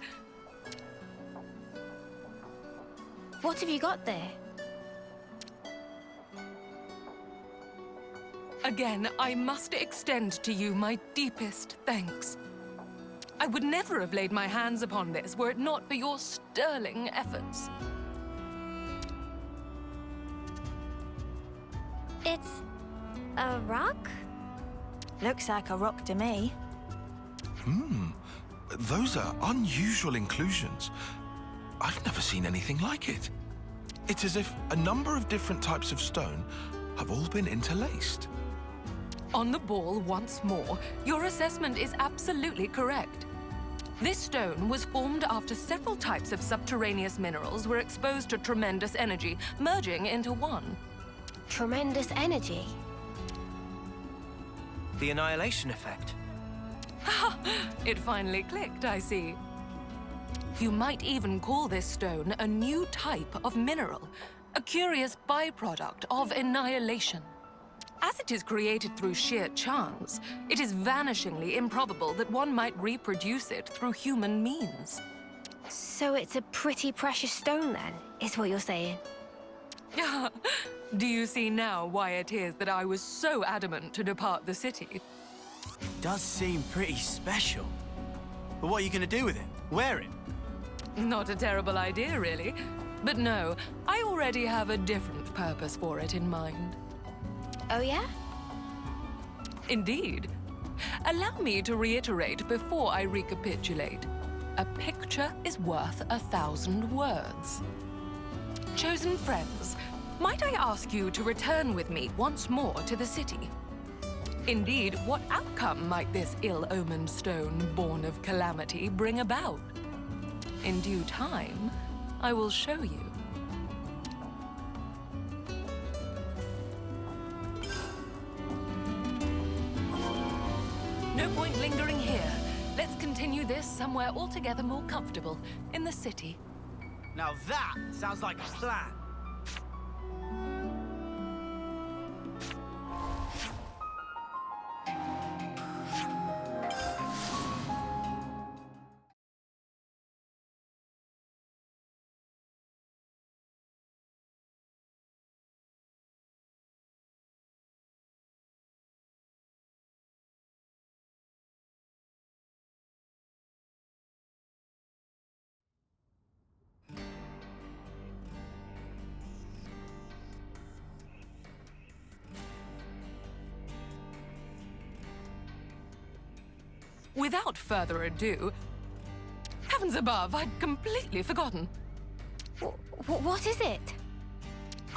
What have you got there?
Again, I must extend to you my deepest thanks. I would never have laid my hands upon this were it not for your sterling efforts.
It's a rock? Looks like a rock to me.
Those are unusual inclusions. I've never seen anything like it. It's as if a number of different types of stone have all been interlaced.
On the ball once more, your assessment is absolutely correct. This stone was formed after several types of subterraneous minerals were exposed to tremendous energy, merging into one.
Tremendous energy.
The annihilation effect.
It finally clicked, I see. You might even call this stone a new type of mineral, a curious byproduct of annihilation. As it is created through sheer chance, it is vanishingly improbable that one might reproduce it through human means.
So it's a pretty precious stone then, is what you're saying?
Do you see now why it is that I was so adamant to depart the city?
It does seem pretty special. But what are you going to do with it? Wear it?
Not a terrible idea, really. But no, I already have a different purpose for it in mind.
Oh, yeah?
Indeed. Allow me to reiterate before I recapitulate. A picture is worth 1,000 words. Chosen friends, might I ask you to return with me once more to the city? Indeed, what outcome might this ill-omened stone, born of calamity, bring about? In due time, I will show you. No point lingering here. Let's continue this somewhere altogether more comfortable, in the city.
Now that sounds like a plan.
Without further ado, heavens above, I'd completely forgotten.
What is it?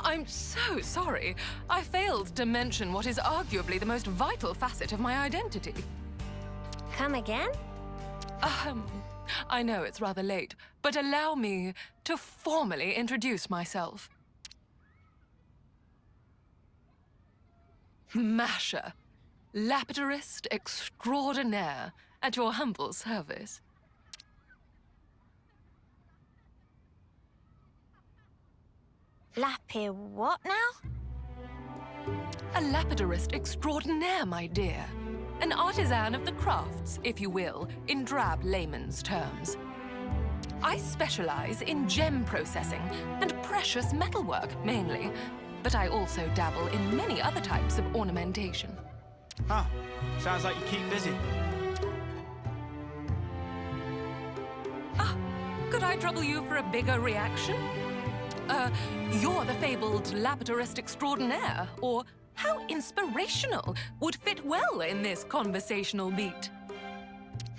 I'm so sorry. I failed to mention what is arguably the most vital facet of my identity.
Come again?
I know it's rather late, but allow me to formally introduce myself. Masha, lapidurist extraordinaire, at your humble service.
Lappy what now?
A lapidurist extraordinaire, my dear. An artisan of the crafts, if you will, in drab layman's terms. I specialize in gem processing and precious metalwork, mainly, but I also dabble in many other types of ornamentation.
Huh. Sounds like you keep busy.
Could I trouble you for a bigger reaction? You're the fabled lapidurist extraordinaire, or how inspirational would fit well in this conversational beat.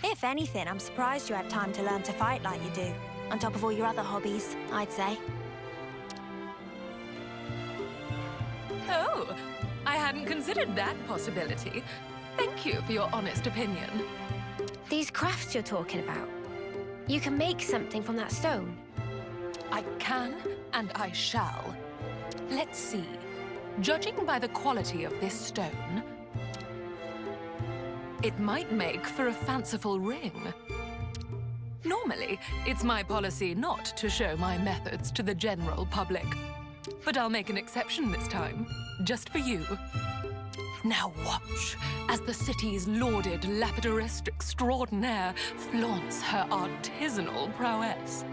If anything, I'm surprised you had time to learn to fight like you do, on top of all your other hobbies, I'd say.
Oh, I hadn't considered that possibility. Thank you for your honest opinion.
These crafts you're talking about, you can make something from that stone?
I can, and I shall. Let's see. Judging by the quality of this stone, it might make for a fanciful ring. Normally, it's my policy not to show my methods to the general public. But I'll make an exception this time, just for you. Now watch as the city's lauded lapidarist extraordinaire flaunts her artisanal prowess.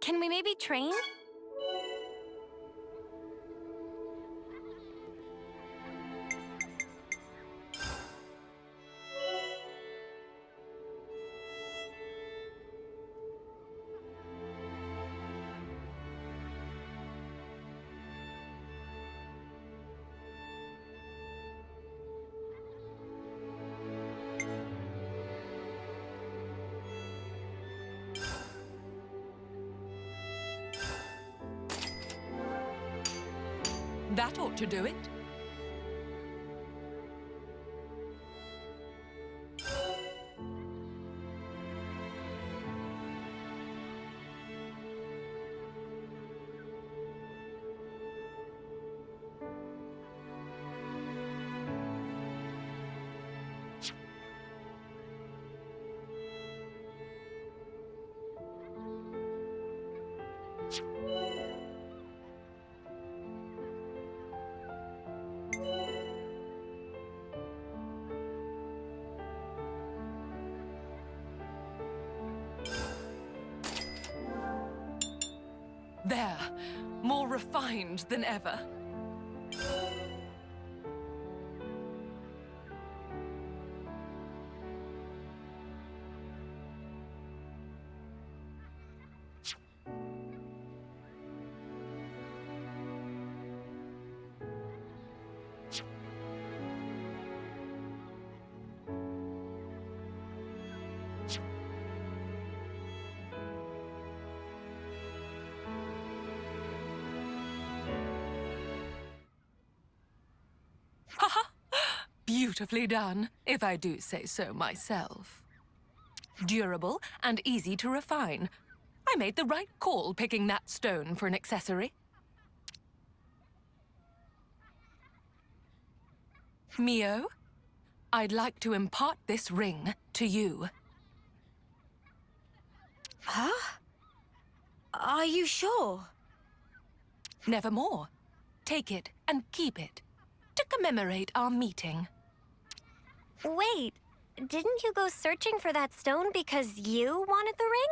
Can we maybe train?
That ought to do it. There, more refined than ever. Beautifully done, if I do say so myself. Durable and easy to refine. I made the right call picking that stone for an accessory. Mio, I'd like to impart this ring to you.
Huh? Are you sure?
Nevermore. Take it and keep it to commemorate our meeting.
Wait, didn't you go searching for that stone because you wanted the ring?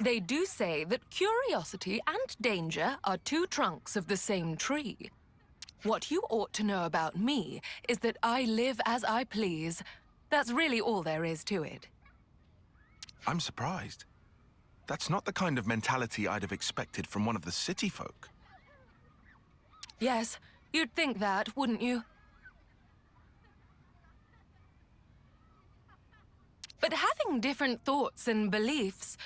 They do say that curiosity and danger are two trunks of the same tree. What you ought to know about me is that I live as I please. That's really all there is to it.
I'm surprised. That's not the kind of mentality I'd have expected from one of the city folk.
Yes, you'd think that, wouldn't you? But having different thoughts and beliefs,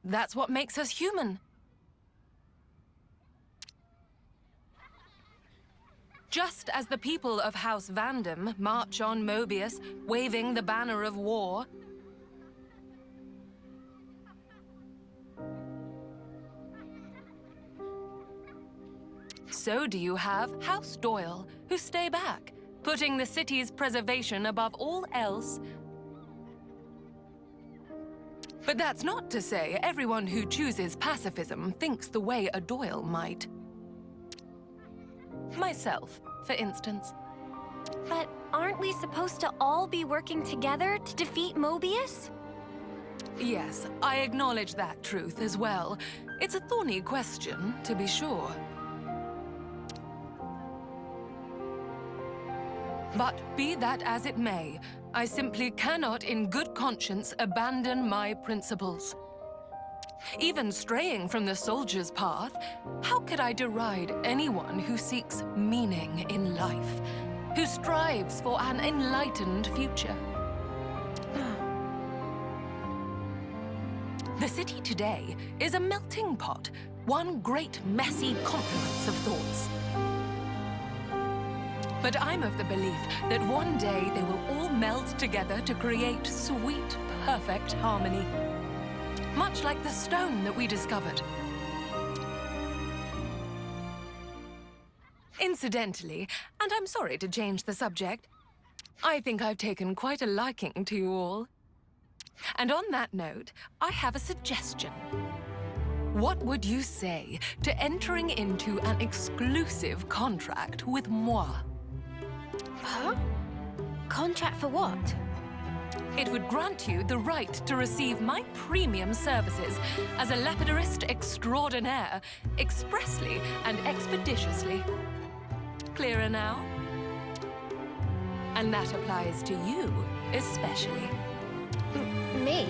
that's what makes us human. Just as the people of House Vandam march on Mobius, waving the banner of war, so do you have House Doyle, who stay back, putting the city's preservation above all else. But that's not to say everyone who chooses pacifism thinks the way a Doyle might. Myself, for instance.
But aren't we supposed to all be working together to defeat Mobius?
Yes, I acknowledge that truth as well. It's a thorny question, to be sure. But be that as it may, I simply cannot in good conscience abandon my principles. Even straying from the soldier's path, how could I deride anyone who seeks meaning in life, who strives for an enlightened future? The city today is a melting pot, one great messy confluence of thoughts. But I'm of the belief that one day they will all meld together to create sweet, perfect harmony. Much like the stone that we discovered. Incidentally, and I'm sorry to change the subject, I think I've taken quite a liking to you all. And on that note, I have a suggestion. What would you say to entering into an exclusive contract with moi?
Huh? Contract for what?
It would grant you the right to receive my premium services as a lapidarist extraordinaire, expressly and expeditiously. Clearer now? And that applies to you, especially.
Me?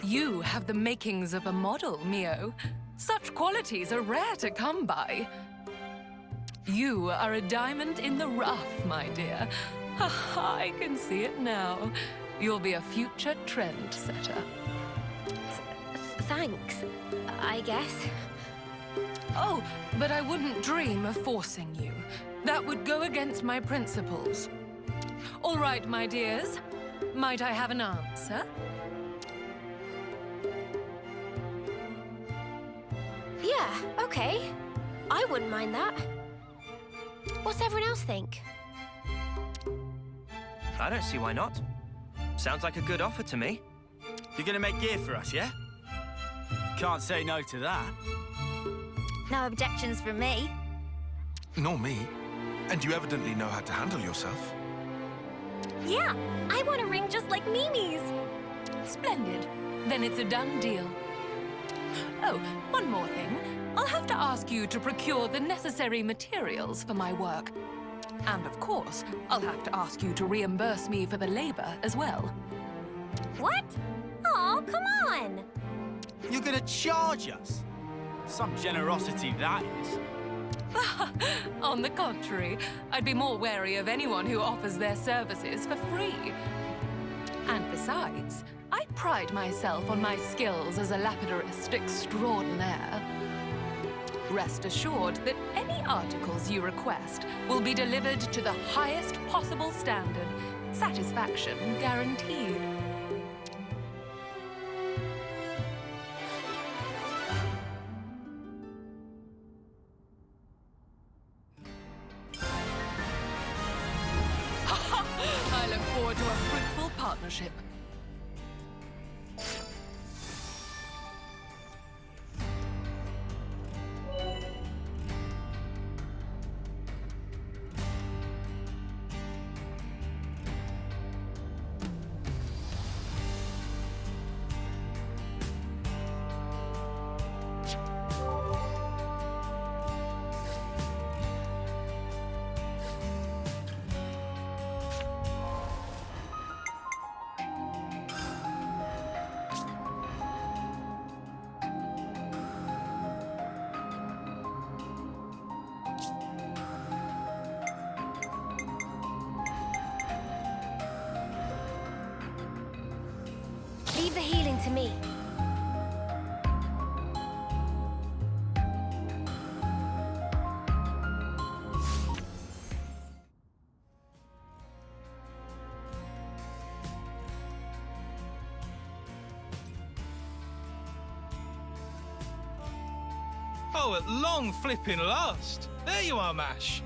You have the makings of a model, Mio. Such qualities are rare to come by. You are a diamond in the rough, my dear. I can see it now. You'll be a future trendsetter.
Thanks, I guess.
Oh, but I wouldn't dream of forcing you. That would go against my principles. All right, my dears. Might I have an answer?
Yeah, okay. I wouldn't mind that. What's everyone else think?
I don't see why not. Sounds like a good offer to me.
You're gonna make gear for us, yeah? Can't say no to that.
No objections from me.
Nor me. And you evidently know how to handle yourself.
Yeah, I want a ring just like Mimi's.
Splendid. Then it's a done deal. Oh, one more thing. I'll have to ask you to procure the necessary materials for my work. And of course, I'll have to ask you to reimburse me for the labor as well.
What? Oh, come on!
You're gonna charge us? Some generosity, that is.
On the contrary, I'd be more wary of anyone who offers their services for free. And besides, I pride myself on my skills as a lapidarist extraordinaire. Rest assured that any articles you request will be delivered to the highest possible standard. Satisfaction guaranteed. I look forward to a fruitful partnership.
Leave the healing to me.
Oh, at long flipping last. There you are, Mash.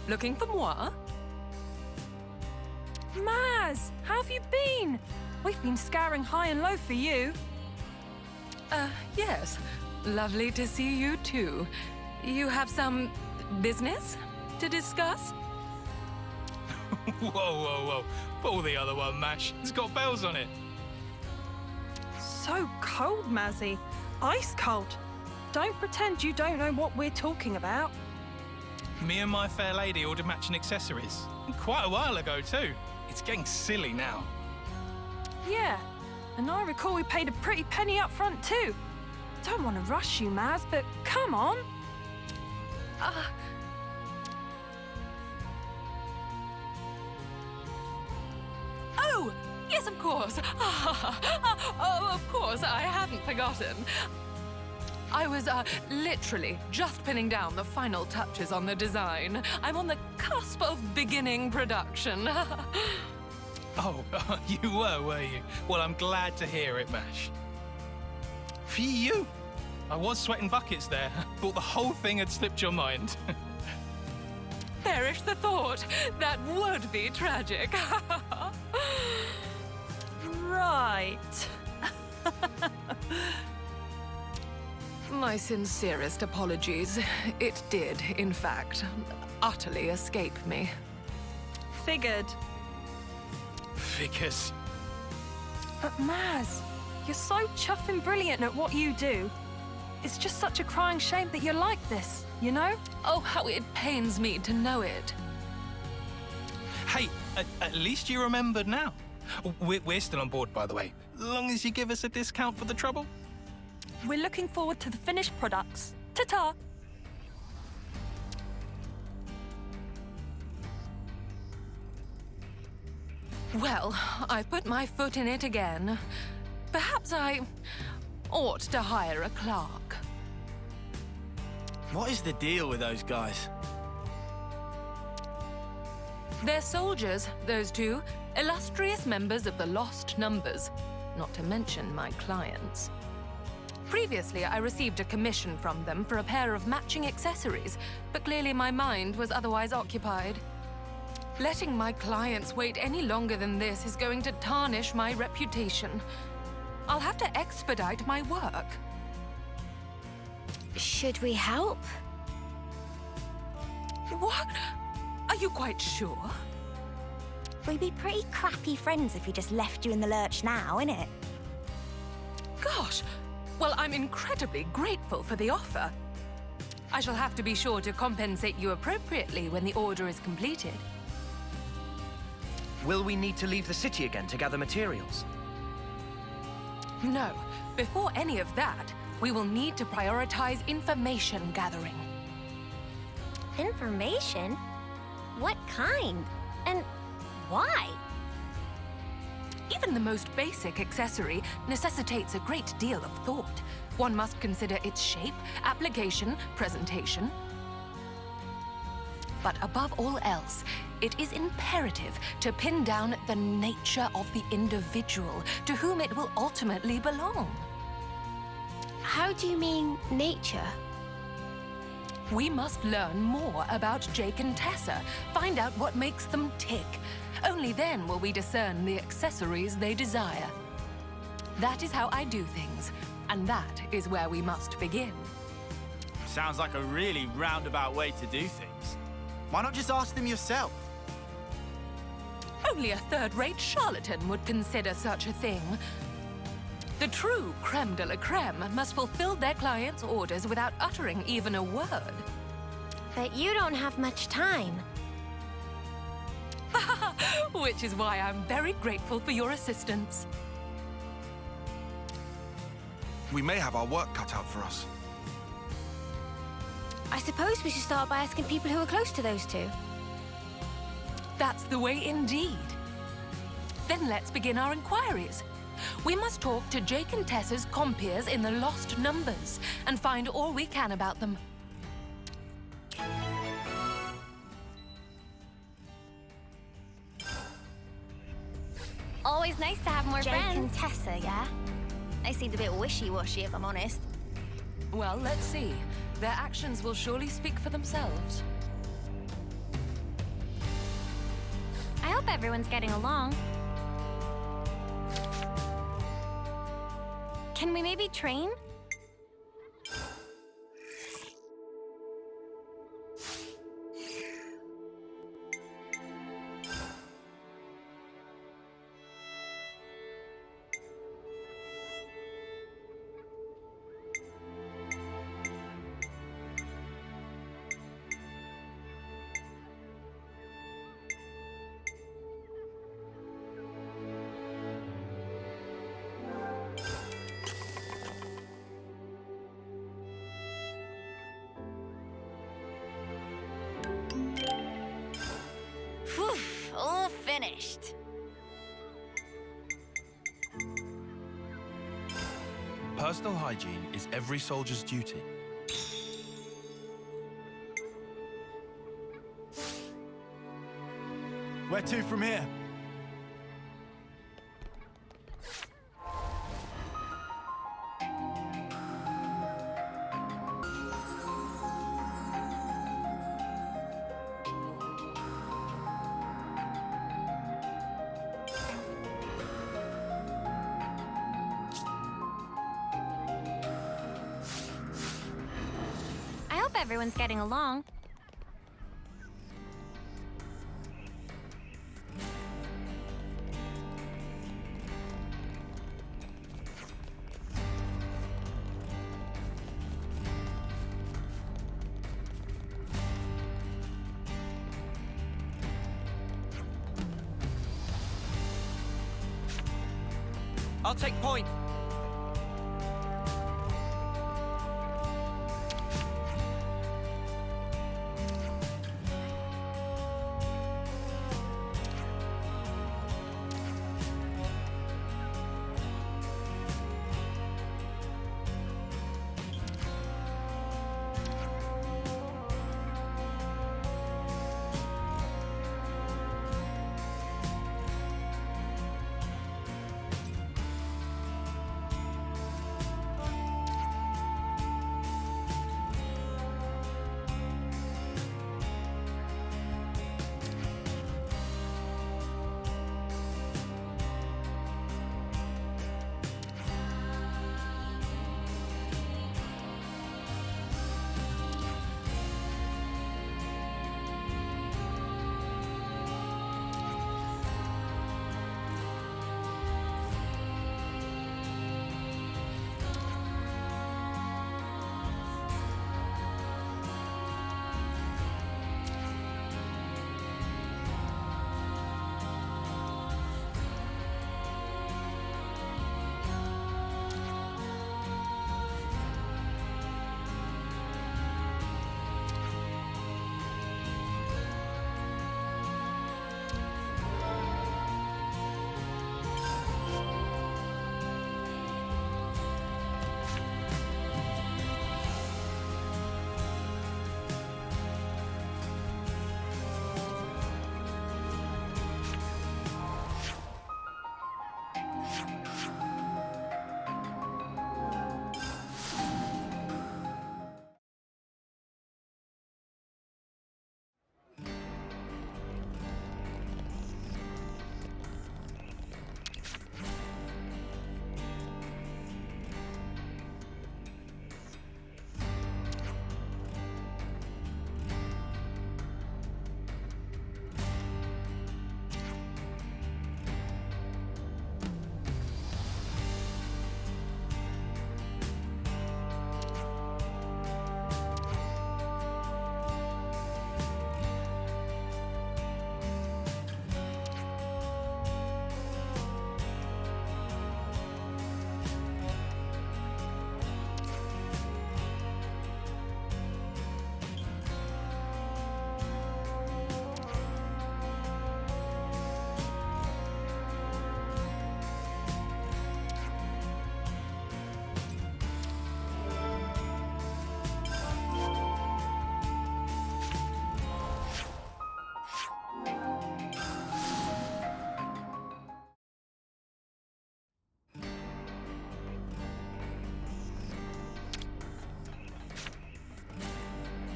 Looking for moi?
Maz, how have you been? We've been scouring high and low for you.
Yes. Lovely to see you too. You have some business to discuss?
Whoa, whoa, whoa. Pull the other one, Mash. It's got bells on it.
So cold, Mazzy. Ice cold. Don't pretend you don't know what we're talking about.
Me and my fair lady ordered matching accessories. Quite a while ago, too. It's getting silly now.
Yeah, and I recall we paid a pretty penny up front too. Don't want to rush you, Maz, but come on.
Oh, yes, of course. Oh, of course, I hadn't forgotten. I was literally just pinning down the final touches on the design. I'm on the cusp of beginning production.
Oh, you were you? Well, I'm glad to hear it, Mash. Phew! I was sweating buckets there. Thought the whole thing had slipped your mind.
Perish the thought. That would be tragic.
Right.
My sincerest apologies. It did, in fact, utterly escape me.
Figured.
Figures.
But Maz, you're so chuffing brilliant at what you do. It's just such a crying shame that you're like this, you know?
Oh, how it pains me to know it.
Hey, at least you remembered now. We're still on board, by the way. Long as you give us a discount for the trouble.
We're looking forward to the finished products. Ta-ta!
Well, I've put my foot in it again. Perhaps I ought to hire a clerk.
What is the deal with those guys?
They're soldiers, those two. Illustrious members of the Lost Numbers. Not to mention my clients. Previously, I received a commission from them for a pair of matching accessories, but clearly my mind was otherwise occupied. Letting my clients wait any longer than this is going to tarnish my reputation. I'll have to expedite my work.
Should we help?
What? Are you quite sure?
We'd be pretty crappy friends if we just left you in the lurch now, innit?
Gosh! Well, I'm incredibly grateful for the offer. I shall have to be sure to compensate you appropriately when the order is completed.
Will we need to leave the city again to gather materials?
No. Before any of that, we will need to prioritize information gathering.
Information? What kind? And why?
Even the most basic accessory necessitates a great deal of thought. One must consider its shape, application, presentation. But above all else, it is imperative to pin down the nature of the individual to whom it will ultimately belong.
How do you mean, nature?
We must learn more about Jake and Tessa, find out what makes them tick. Only then will we discern the accessories they desire. That is how I do things, and that is where we must begin.
Sounds like a really roundabout way to do things. Why not just ask them yourself?
Only a third-rate charlatan would consider such a thing. The true creme de la creme must fulfill their clients' orders without uttering even a word.
But you don't have much time.
Which is why I'm very grateful for your assistance.
We may have our work cut out for us.
I suppose we should start by asking people who are close to those two.
That's the way indeed. Then let's begin our inquiries. We must talk to Jake and Tessa's compeers in the Lost Numbers and find all we can about them.
Always nice to have more
Jake
friends.
and Tessa, yeah? They seemed a bit wishy-washy, if I'm honest.
Well, let's see. Their actions will surely speak for themselves.
I hope everyone's getting along. Can we maybe train?
Personal hygiene is every soldier's duty.
Where to from here?
I hope everyone's getting along.
I'll take point.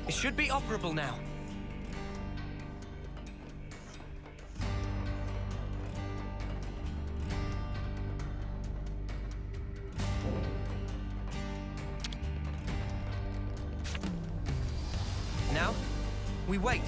It should be operable now. Now, we wait.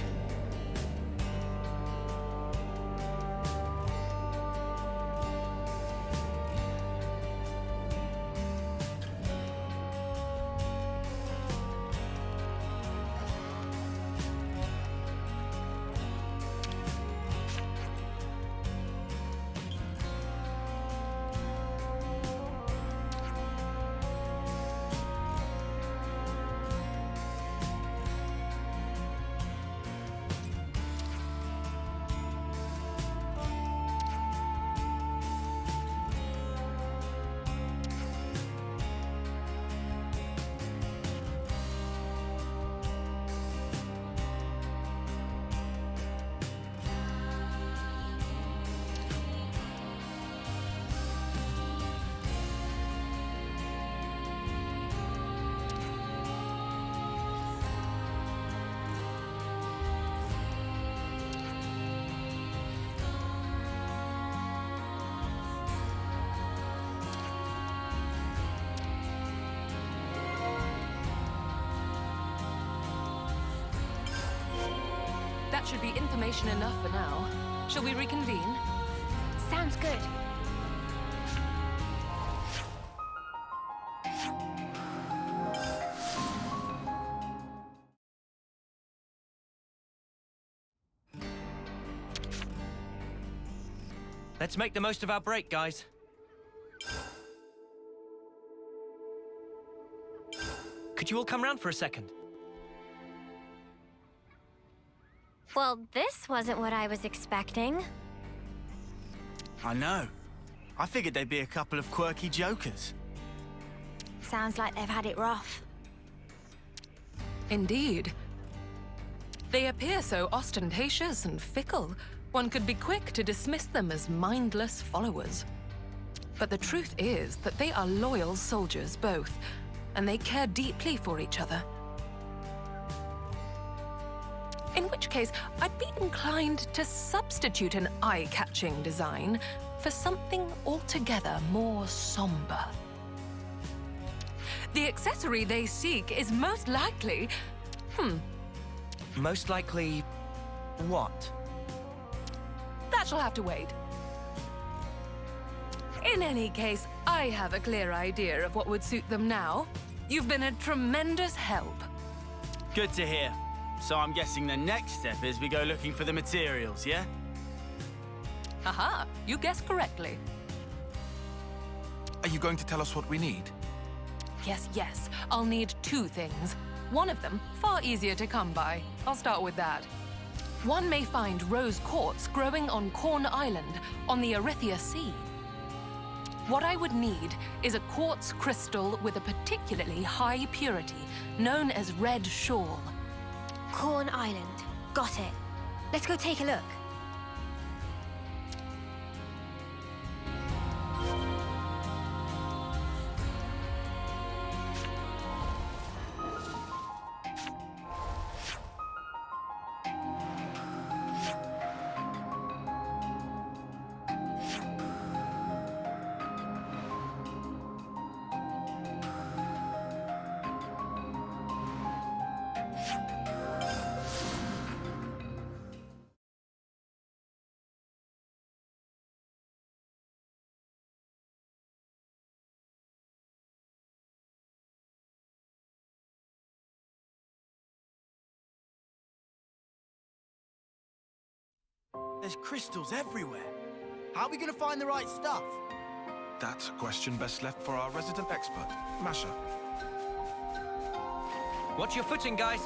That should be information enough for now. Shall we reconvene?
Sounds good.
Let's make the most of our break, guys. Could you all come round for a second?
Well, this wasn't what I was expecting.
I know. I figured they'd be a couple of quirky jokers.
Sounds like they've had it rough.
Indeed. They appear so ostentatious and fickle, one could be quick to dismiss them as mindless followers. But the truth is that they are loyal soldiers both, and they care deeply for each other. In which case, I'd be inclined to substitute an eye-catching design for something altogether more somber. The accessory they seek is most likely...
Most likely... what?
That shall have to wait. In any case, I have a clear idea of what would suit them now. You've been a tremendous help.
Good to hear. So I'm guessing the next step is we go looking for the materials, yeah?
Haha, you guessed correctly.
Are you going to tell us what we need?
Yes, I'll need 2 things. One of them, far easier to come by. I'll start with that. One may find rose quartz growing on Corn Island on the Arithia Sea. What I would need is a quartz crystal with a particularly high purity, known as Red Shawl.
Corn Island. Got it. Let's go take a look.
There's crystals everywhere. How are we going to find the right stuff?
That's a question best left for our resident expert, Masha.
Watch your footing, guys.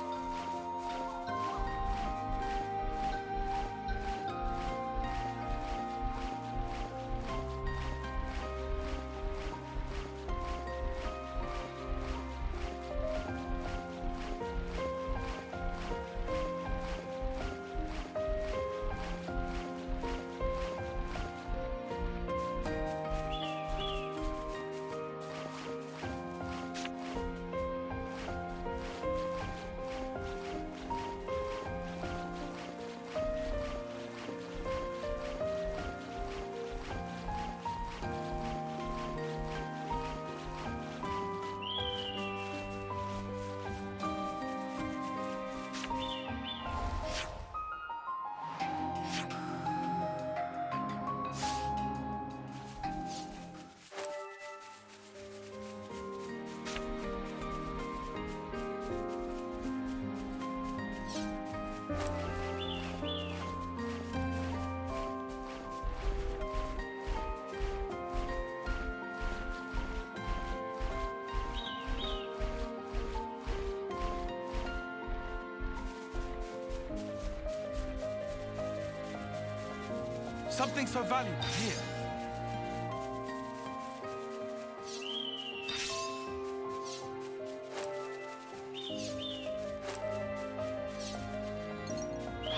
Something so valuable here.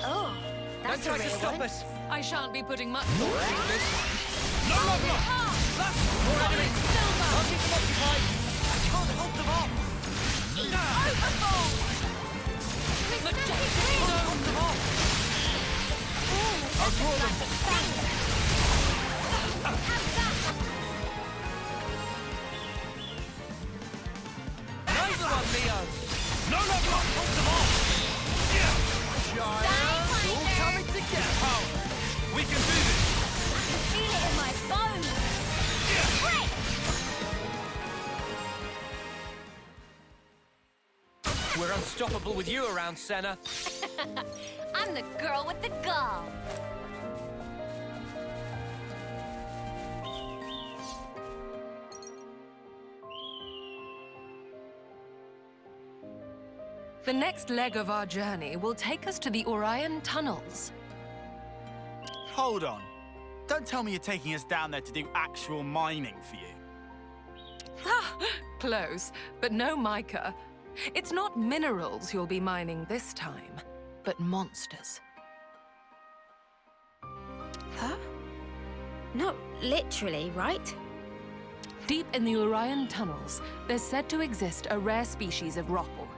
Oh, that's
Don't try to stop us.
I shan't be putting much thought into this one.
No, Lovelock! More enemies! I'll keep them occupied. I can't hold them off.
Majestic!
Hold them off. I'll draw them. Nice one, Leo.
No, Lovelock!
Hold them off. Giant.
Get power! We can do this!
I can feel it in my bones! Great!
We're unstoppable with you around, Senna.
I'm the girl with the gall.
The next leg of our journey will take us to the Orion tunnels.
Hold on. Don't tell me you're taking us down there to do actual mining for you.
Close, but no mica. It's not minerals you'll be mining this time, but monsters.
Huh? No, literally, right?
Deep in the Orion tunnels, there's said to exist a rare species of ropal.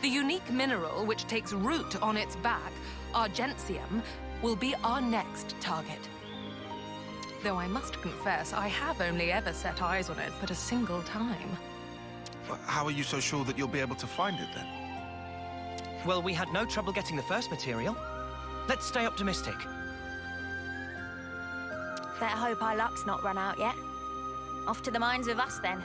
The unique mineral which takes root on its back, argentium, will be our next target. Though I must confess, I have only ever set eyes on it but a single time.
How are you so sure that you'll be able to find it then?
Well, we had no trouble getting the first material. Let's stay optimistic.
Better hope our luck's not run out yet. Off to the mines with us, then.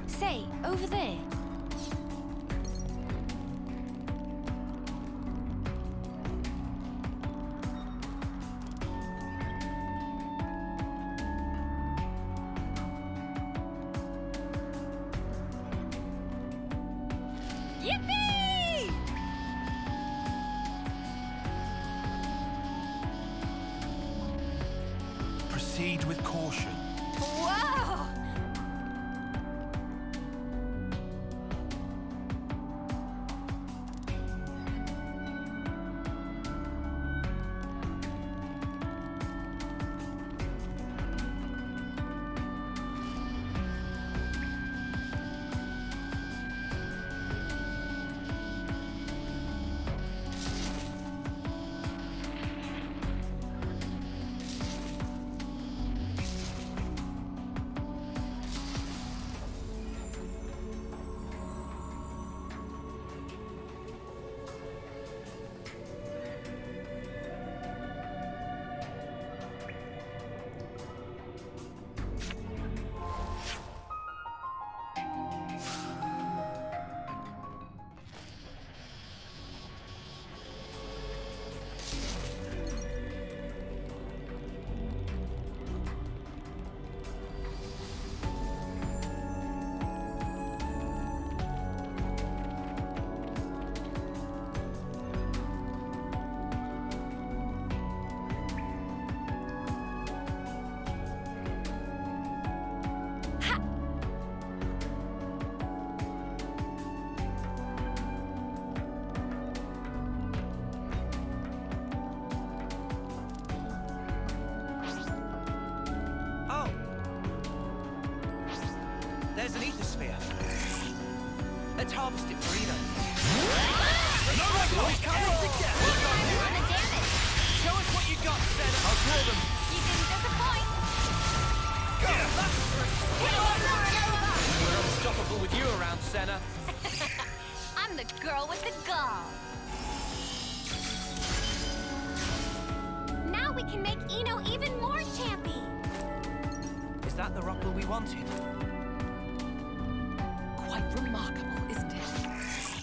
Say, over there.
Yippee!
Proceed with caution.
Whoa!
Let's harvest it for Ino.
No,
We're coming together! Show us what you got, Senna! I'll draw them!
You didn't disappoint.
We're unstoppable with you around, Senna.
I'm the girl with the gall. Now we can make Ino even more champy.
Is that the Rockwell we wanted?
Quite remarkable, isn't it?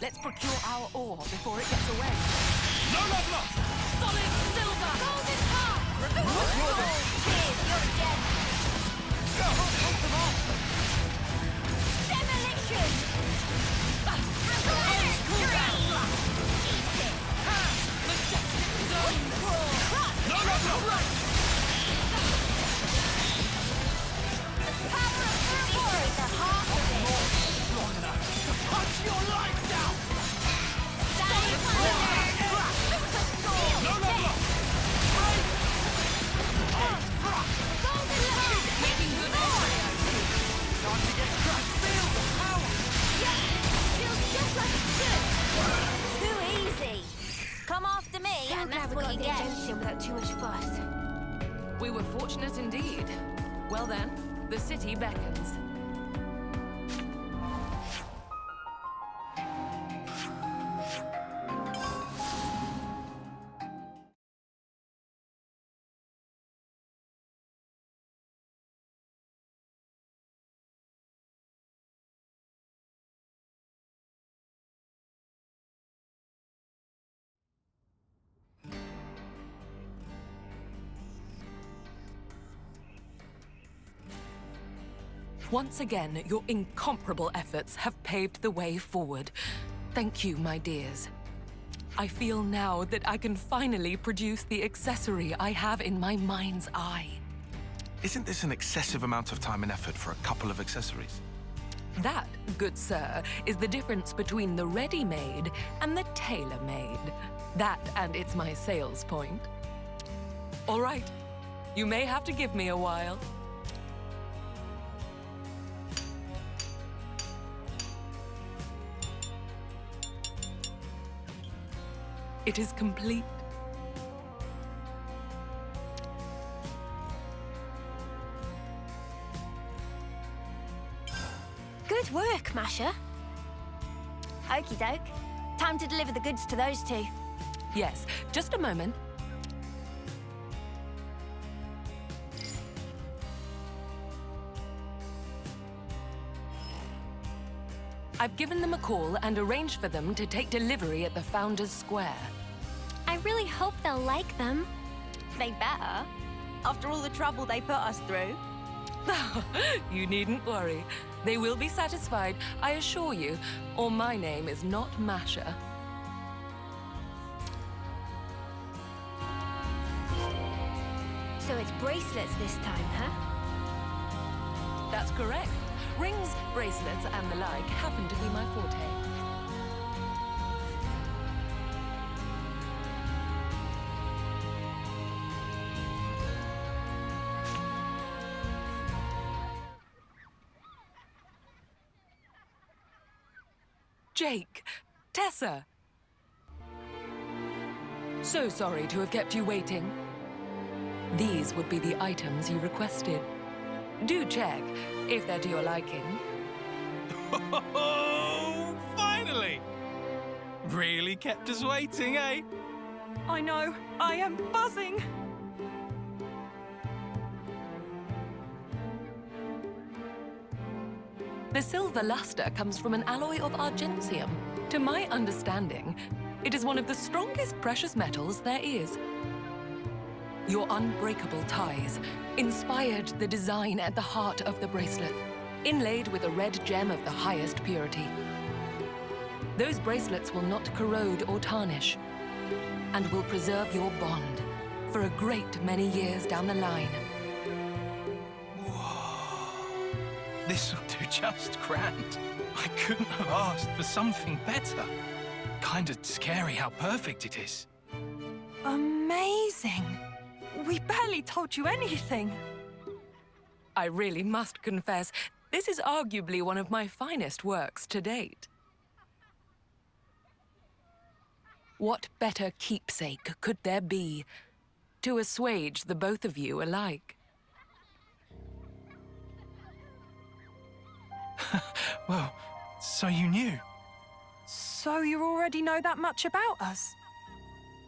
Let's procure our ore before it gets away.
No level up!
Solid silver. Golden car. Kid, you're dead.
Hold them off!
Demolition.
No level up! Strong enough to punch your lights out! No level up! Time to get crushed! Feel the power!
Feels just like it should.
Too easy. Come after me,
So
and
glad
that's
we
what
got
you
the
get.
Ascension without too much fuss.
We were fortunate indeed. Well then, the city beckons. Once again, your incomparable efforts have paved the way forward. Thank you, my dears. I feel now that I can finally produce the accessory I have in my mind's eye.
Isn't this an excessive amount of time and effort for a couple of accessories?
That, good sir, is the difference between the ready-made and the tailor-made. That, and it's my sales point. All right, you may have to give me a while. It is complete.
Good work, Masha.
Okie doke. Time to deliver the goods to those two.
Yes, just a moment. I've given them a call and arranged for them to take delivery at the Founders Square.
I really hope they'll like them.
They better. After all the trouble they put us through.
You needn't worry. They will be satisfied, I assure you, or my name is not Masha.
So it's bracelets this time, huh?
That's correct. Rings, bracelets, and the like happen to be my forte. Jake, Tessa. So sorry to have kept you waiting. These would be the items you requested. Do check if they're to your liking.
Oh, finally! Really kept us waiting, eh?
I know. I am buzzing.
The silver luster comes from an alloy of argentium. To my understanding, it is one of the strongest precious metals there is. Your unbreakable ties inspired the design at the heart of the bracelet, inlaid with a red gem of the highest purity. Those bracelets will not corrode or tarnish, and will preserve your bond for a great many years down the line.
This'll do just grand. I couldn't have asked for something better. Kinda scary how perfect it is.
Amazing. We barely told you anything.
I really must confess, this is arguably one of my finest works to date. What better keepsake could there be to assuage the both of you alike?
Well, so you knew.
So you already know that much about us?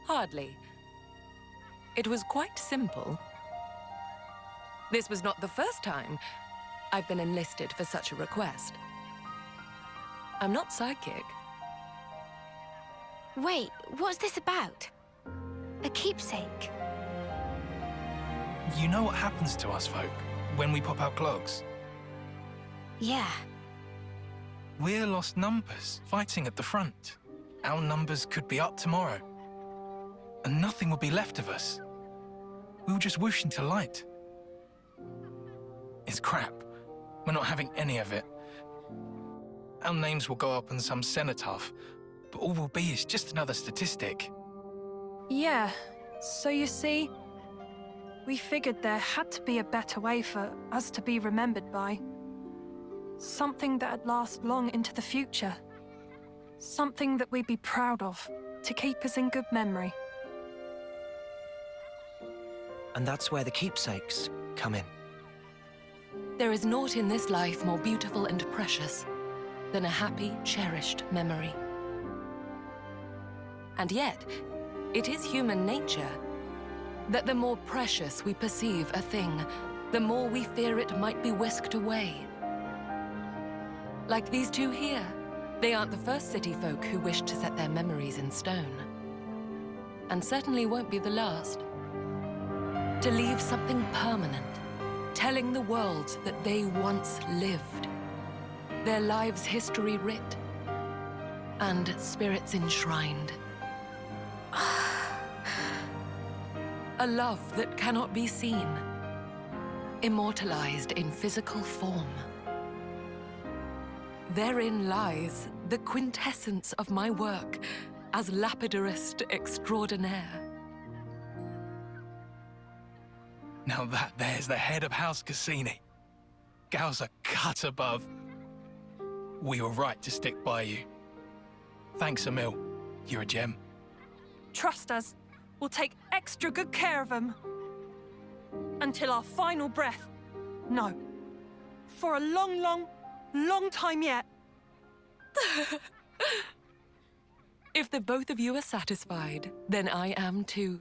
Hardly. It was quite simple. This was not the first time I've been enlisted for such a request. I'm not psychic.
Wait, what's this about? A keepsake?
You know what happens to us folk when we pop out clogs?
Yeah.
We're lost numbers, fighting at the front. Our numbers could be up tomorrow. And nothing will be left of us. We'll just whoosh into light. It's crap. We're not having any of it. Our names will go up on some cenotaph, but all we'll be is just another statistic.
Yeah. So you see, we figured there had to be a better way for us to be remembered by. Something that'd last long into the future. Something that we'd be proud of, to keep us in good memory.
And that's where the keepsakes come in.
There is naught in this life more beautiful and precious than a happy, cherished memory. And yet, it is human nature that the more precious we perceive a thing, the more we fear it might be whisked away. Like these two here. They aren't the first city folk who wish to set their memories in stone. And certainly won't be the last. To leave something permanent, telling the world that they once lived. Their lives' history writ, and spirits enshrined. A love that cannot be seen, immortalized in physical form. Therein lies the quintessence of my work as lapidarist extraordinaire.
Now that there's the head of House Cassini. Gals are cut above. We were right to stick by you. Thanks, Emil. You're a gem.
Trust us, we'll take extra good care of them. Until our final breath. No. For a long, long, long time yet.
If the both of you are satisfied, then I am too.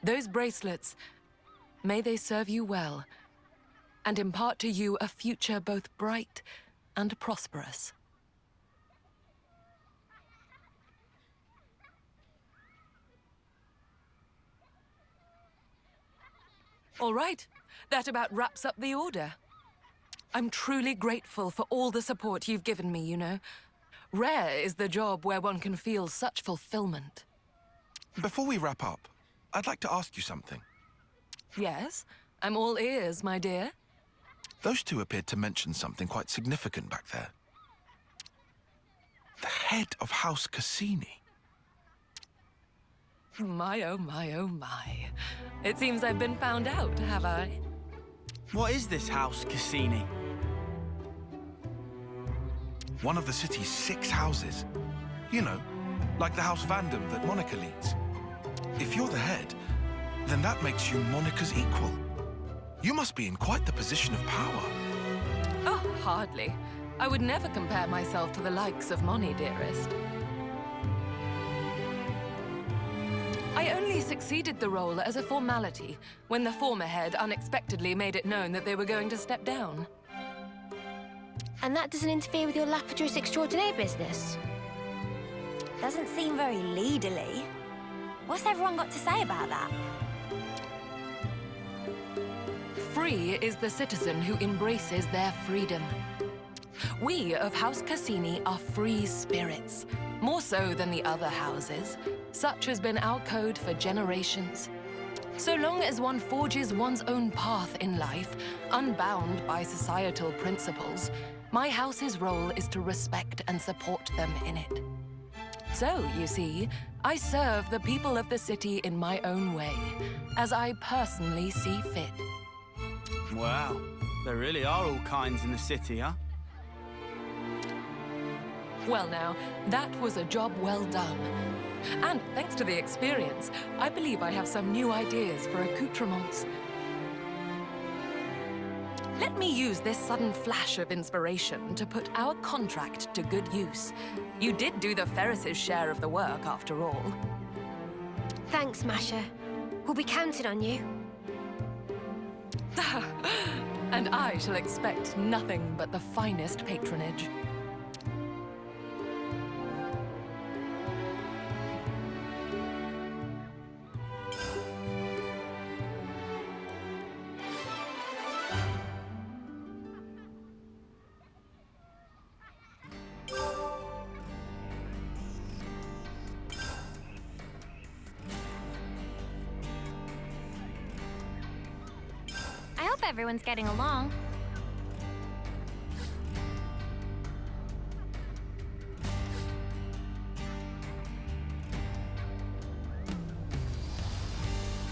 Those bracelets, may they serve you well, and impart to you a future both bright and prosperous. All right, that about wraps up the order. I'm truly grateful for all the support you've given me, you know. Rare is the job where one can feel such fulfillment.
Before we wrap up, I'd like to ask you something.
Yes, I'm all ears, my dear.
Those two appeared to mention something quite significant back there. The head of House Cassini.
My, oh my, oh my. It seems I've been found out, have I?
What is this House Cassini?
One of the city's 6 houses. You know, like the House Vandam that Monica leads. If you're the head, then that makes you Monica's equal. You must be in quite the position of power.
Oh, hardly. I would never compare myself to the likes of Moni, dearest. I only succeeded the role as a formality when the former head unexpectedly made it known that they were going to step down.
And that doesn't interfere with your lapidarist extraordinaire business?
Doesn't seem very leaderly. What's everyone got to say about that?
Free is the citizen who embraces their freedom. We of House Cassini are free spirits, more so than the other houses. Such has been our code for generations. So long as one forges one's own path in life, unbound by societal principles, my house's role is to respect and support them in it. So, you see, I serve the people of the city in my own way, as I personally see fit.
Wow, there really are all kinds in the city, huh?
Well now, that was a job well done. And thanks to the experience, I believe I have some new ideas for accoutrements. Let me use this sudden flash of inspiration to put our contract to good use. You did do the Ferris's share of the work, after all.
Thanks, Masha. We'll be counted on you.
And I shall expect nothing but the finest patronage.
I hope everyone's getting along.